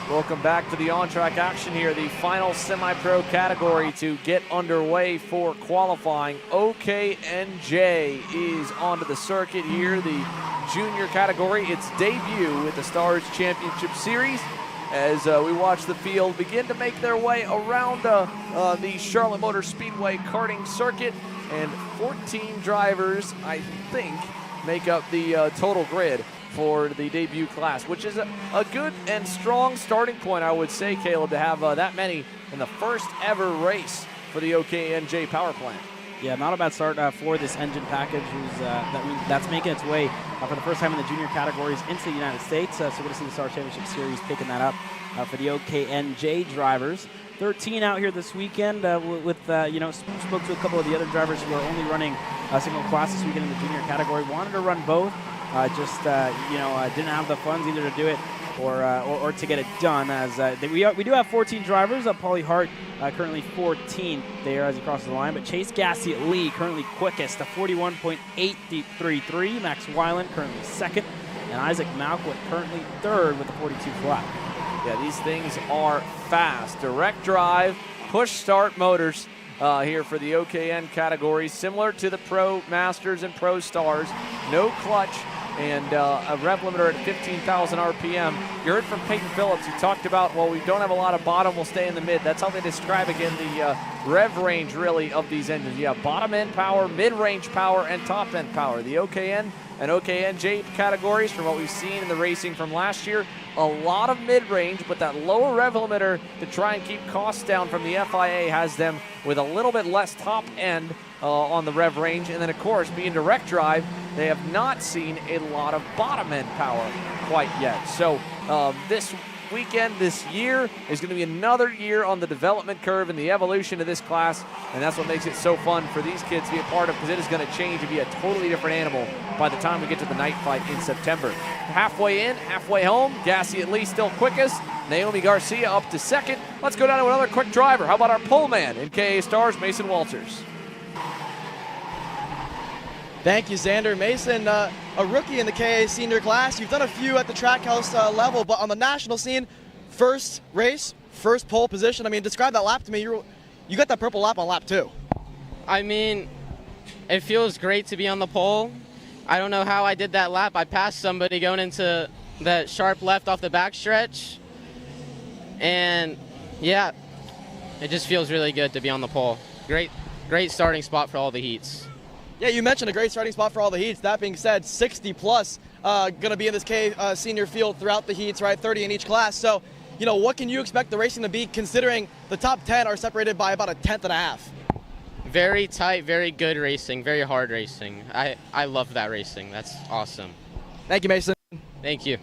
Welcome back to the on-track action here, the final semi-pro category to get underway for qualifying. OKNJ is onto the circuit here, the junior category, its debut at the Stars Championship Series, as we watch the field begin to make their way around the Charlotte Motor Speedway karting circuit, and 14 drivers, I think, make up the total grid for the debut class, which is a good and strong starting point, I would say, Caleb, to have that many in the first ever race for the OKNJ power plant. Yeah, not a bad start for this engine package that's making its way for the first time in the junior categories into the United States. So we're going to see the Stars Championship Series picking that up for the OKNJ drivers. 13 out here this weekend with, spoke to a couple of the other drivers who are only running a single class this weekend in the junior category. Wanted to run both, didn't have the funds either to do it or to get it done. As we do have 14 drivers. Paulie Hart currently 14th there as he crosses the line, but Chase Gassiet Lee currently quickest, a 41.833. Max Weiland currently second, and Isaac Malquit currently third with a 42 flat. Yeah, these things are fast. Direct drive, push start motors here for the OKN category, similar to the Pro Masters and Pro Stars. No clutch and a rev limiter at 15,000 RPM. You heard from Peyton Phillips. He talked about, well, we don't have a lot of bottom, we'll stay in the mid. That's how they describe, again, the rev range, really, of these engines. You have bottom-end power, mid-range power, and top-end power. The OKN and OKNJ categories, from what we've seen in the racing from last year, a lot of mid-range, but that lower rev limiter to try and keep costs down from the FIA has them with a little bit less top-end on the rev range. And then, of course, being direct drive, they have not seen a lot of bottom-end power quite yet. So this weekend, this year, is going to be another year on the development curve and the evolution of this class, and that's what makes it so fun for these kids to be a part of, because it is going to change and be a totally different animal by the time we get to the night fight in September. Halfway in, halfway home, Gassiet Lee still quickest, Naomi Garcia up to second. Let's go down to another quick driver. How about our pole man in KA Stars, Mason Walters? Thank you, Xander. Mason, a rookie in the KA senior class. You've done a few at the Trackhouse level, but on the national scene, first race, first pole position. I mean, describe that lap to me. You got that purple lap on lap 2. I mean, it feels great to be on the pole. I don't know how I did that lap. I passed somebody going into that sharp left off the backstretch. And yeah, it just feels really good to be on the pole. Great starting spot for all the heats. Yeah, you mentioned a great starting spot for all the heats. That being said, 60 plus going to be in this senior field throughout the heats, right? 30 in each class. So, what can you expect the racing to be, considering the top 10 are separated by about a tenth and a half? Very tight, very good racing, very hard racing. I love that racing. That's awesome. Thank you, Mason. Thank you.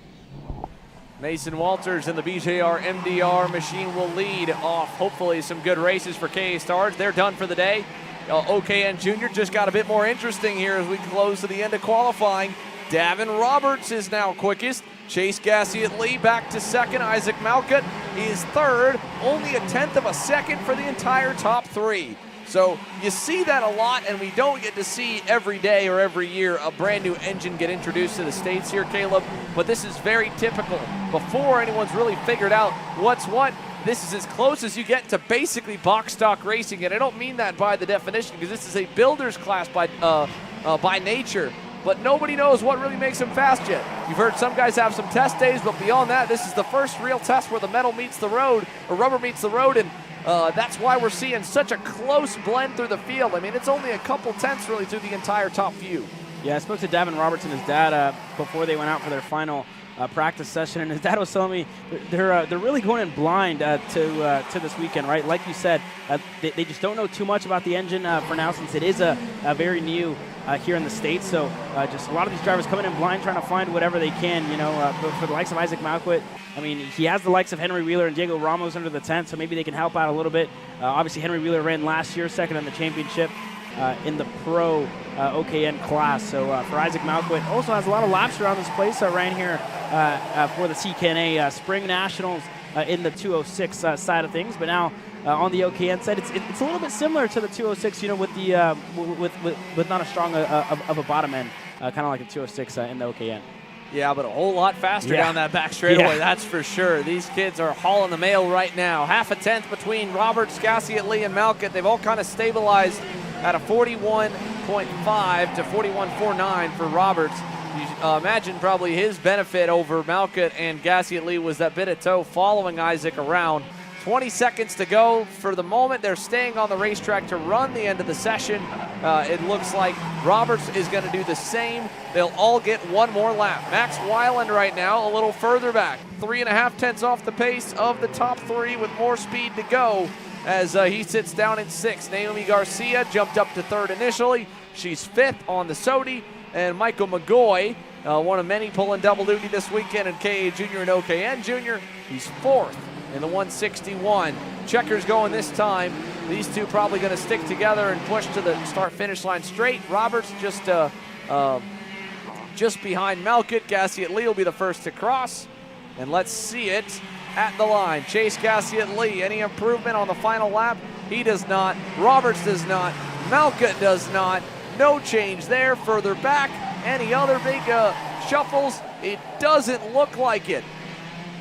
Mason Walters and the BJR MDR machine will lead off, hopefully, some good races for KA Stars. They're done for the day. OKN Junior just got a bit more interesting here as we close to the end of qualifying. Davin Roberts is now quickest. Chase Gassiet Lee back to second. Isaac Malcutt is third. Only a tenth of a second for the entire top three. So you see that a lot, and we don't get to see every day or every year a brand new engine get introduced to the States here, Caleb. But this is very typical. Before anyone's really figured out what's what, this is as close as you get to basically box stock racing, and I don't mean that by the definition, because this is a builder's class by nature, but nobody knows what really makes them fast yet. You've heard some guys have some test days, but beyond that, this is the first real test where the metal meets the road, or rubber meets the road, and that's why we're seeing such a close blend through the field. I mean, it's only a couple tenths really through the entire top few. Yeah, I spoke to Davin Roberts and his dad before they went out for their final practice session, and his dad was telling me they're really going in blind to this weekend, right? Like you said, they just don't know too much about the engine for now, since it is a very new here in the States. So just a lot of these drivers coming in blind, trying to find whatever they can, for the likes of Isaac Malquit. I mean, he has the likes of Henry Wheeler and Diego Ramos under the tent, so maybe they can help out a little bit. Obviously, Henry Wheeler ran last year, second in the championship in the Pro OKN class. So for Isaac Malquit, also has a lot of laps around this place. Ran here for the CKNA Spring Nationals in the 206 side of things, but now on the OKN side, it's a little bit similar to the 206, with the with not as strong of a bottom end, kind of like the 206 in the OKN. Yeah, but a whole lot faster down that back straightaway, that's for sure. These kids are hauling the mail right now. Half a tenth between Roberts, Gassiet Lee, and Malcutt. They've all kind of stabilized at a 41.5 to 41.49 for Roberts. You imagine probably his benefit over Malcutt and Gassiet Lee was that bit of toe following Isaac around. 20 seconds to go. For the moment, they're staying on the racetrack to run the end of the session. It looks like Roberts is going to do the same. They'll all get one more lap. Max Weiland right now a little further back. 3.5 tenths off the pace of the top three with more speed to go. as he sits down in 6th. Naomi Garcia jumped up to 3rd initially. She's 5th on the Sodi. And Michael McGoy, one of many pulling double duty this weekend in KA Junior and OKN Junior. He's 4th in the 161. Checkers going this time. These two probably going to stick together and push to the start-finish line straight. Roberts just behind Malkit. Gassiet Lee will be the first to cross. And let's see it at the line. Chase Gassiet Lee, any improvement on the final lap? He does not. Roberts does not. Malkit does not. No change there. Further back, any other big shuffles? It doesn't look like it.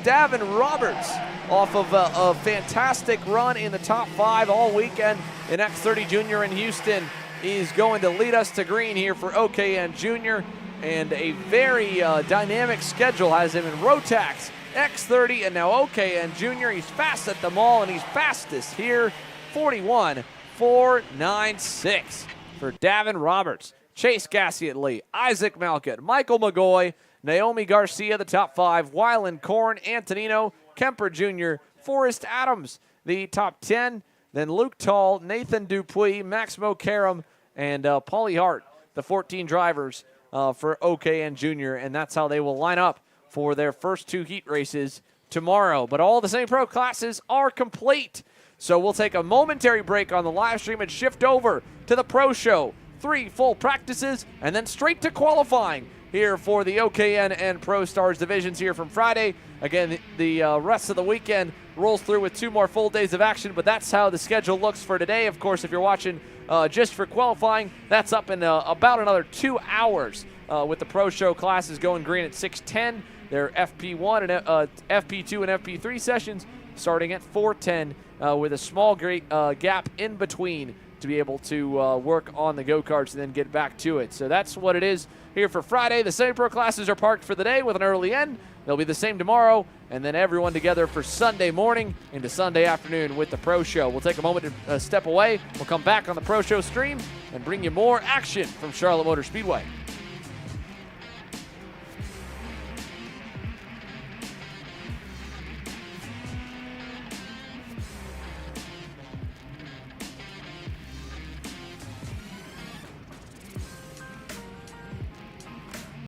Davin Roberts off of a fantastic run in the top 5 all weekend in X30 Junior in Houston is going to lead us to green here for OKN Junior, and a very dynamic schedule has him in Rotax, X30, and now OKN Junior. He's fast at them all, and he's fastest here, 41.496 for Davin Roberts, Chase Gassiet Lee, Isaac Malkit, Michael McGoy, Naomi Garcia, the top 5, Wyland Korn, Antonino, Kemper Jr., Forrest Adams, the top 10, then Luke Tall, Nathan Dupuis, Maximo Karam, and Paulie Hart, the 14 drivers for OKN Junior, and that's how they will line up for their first 2 heat races tomorrow. But all the same pro classes are complete. So we'll take a momentary break on the live stream and shift over to the pro show. 3 full practices and then straight to qualifying here for the OKN and Pro Stars divisions here from Friday. Again, the rest of the weekend rolls through with 2 more full days of action, but that's how the schedule looks for today. Of course, if you're watching just for qualifying, that's up in about another 2 hours with the Pro Show classes going green at 6:10. Their FP1 and FP2 and FP3 sessions starting at 4:10 with a small gap in between to be able to work on the go-karts and then get back to it. So that's what it is here for Friday. The semi-pro classes are parked for the day with an early end. They'll be the same tomorrow, and then everyone together for Sunday morning into Sunday afternoon with the Pro Show. We'll take a moment to step away. We'll come back on the Pro Show stream and bring you more action from Charlotte Motor Speedway.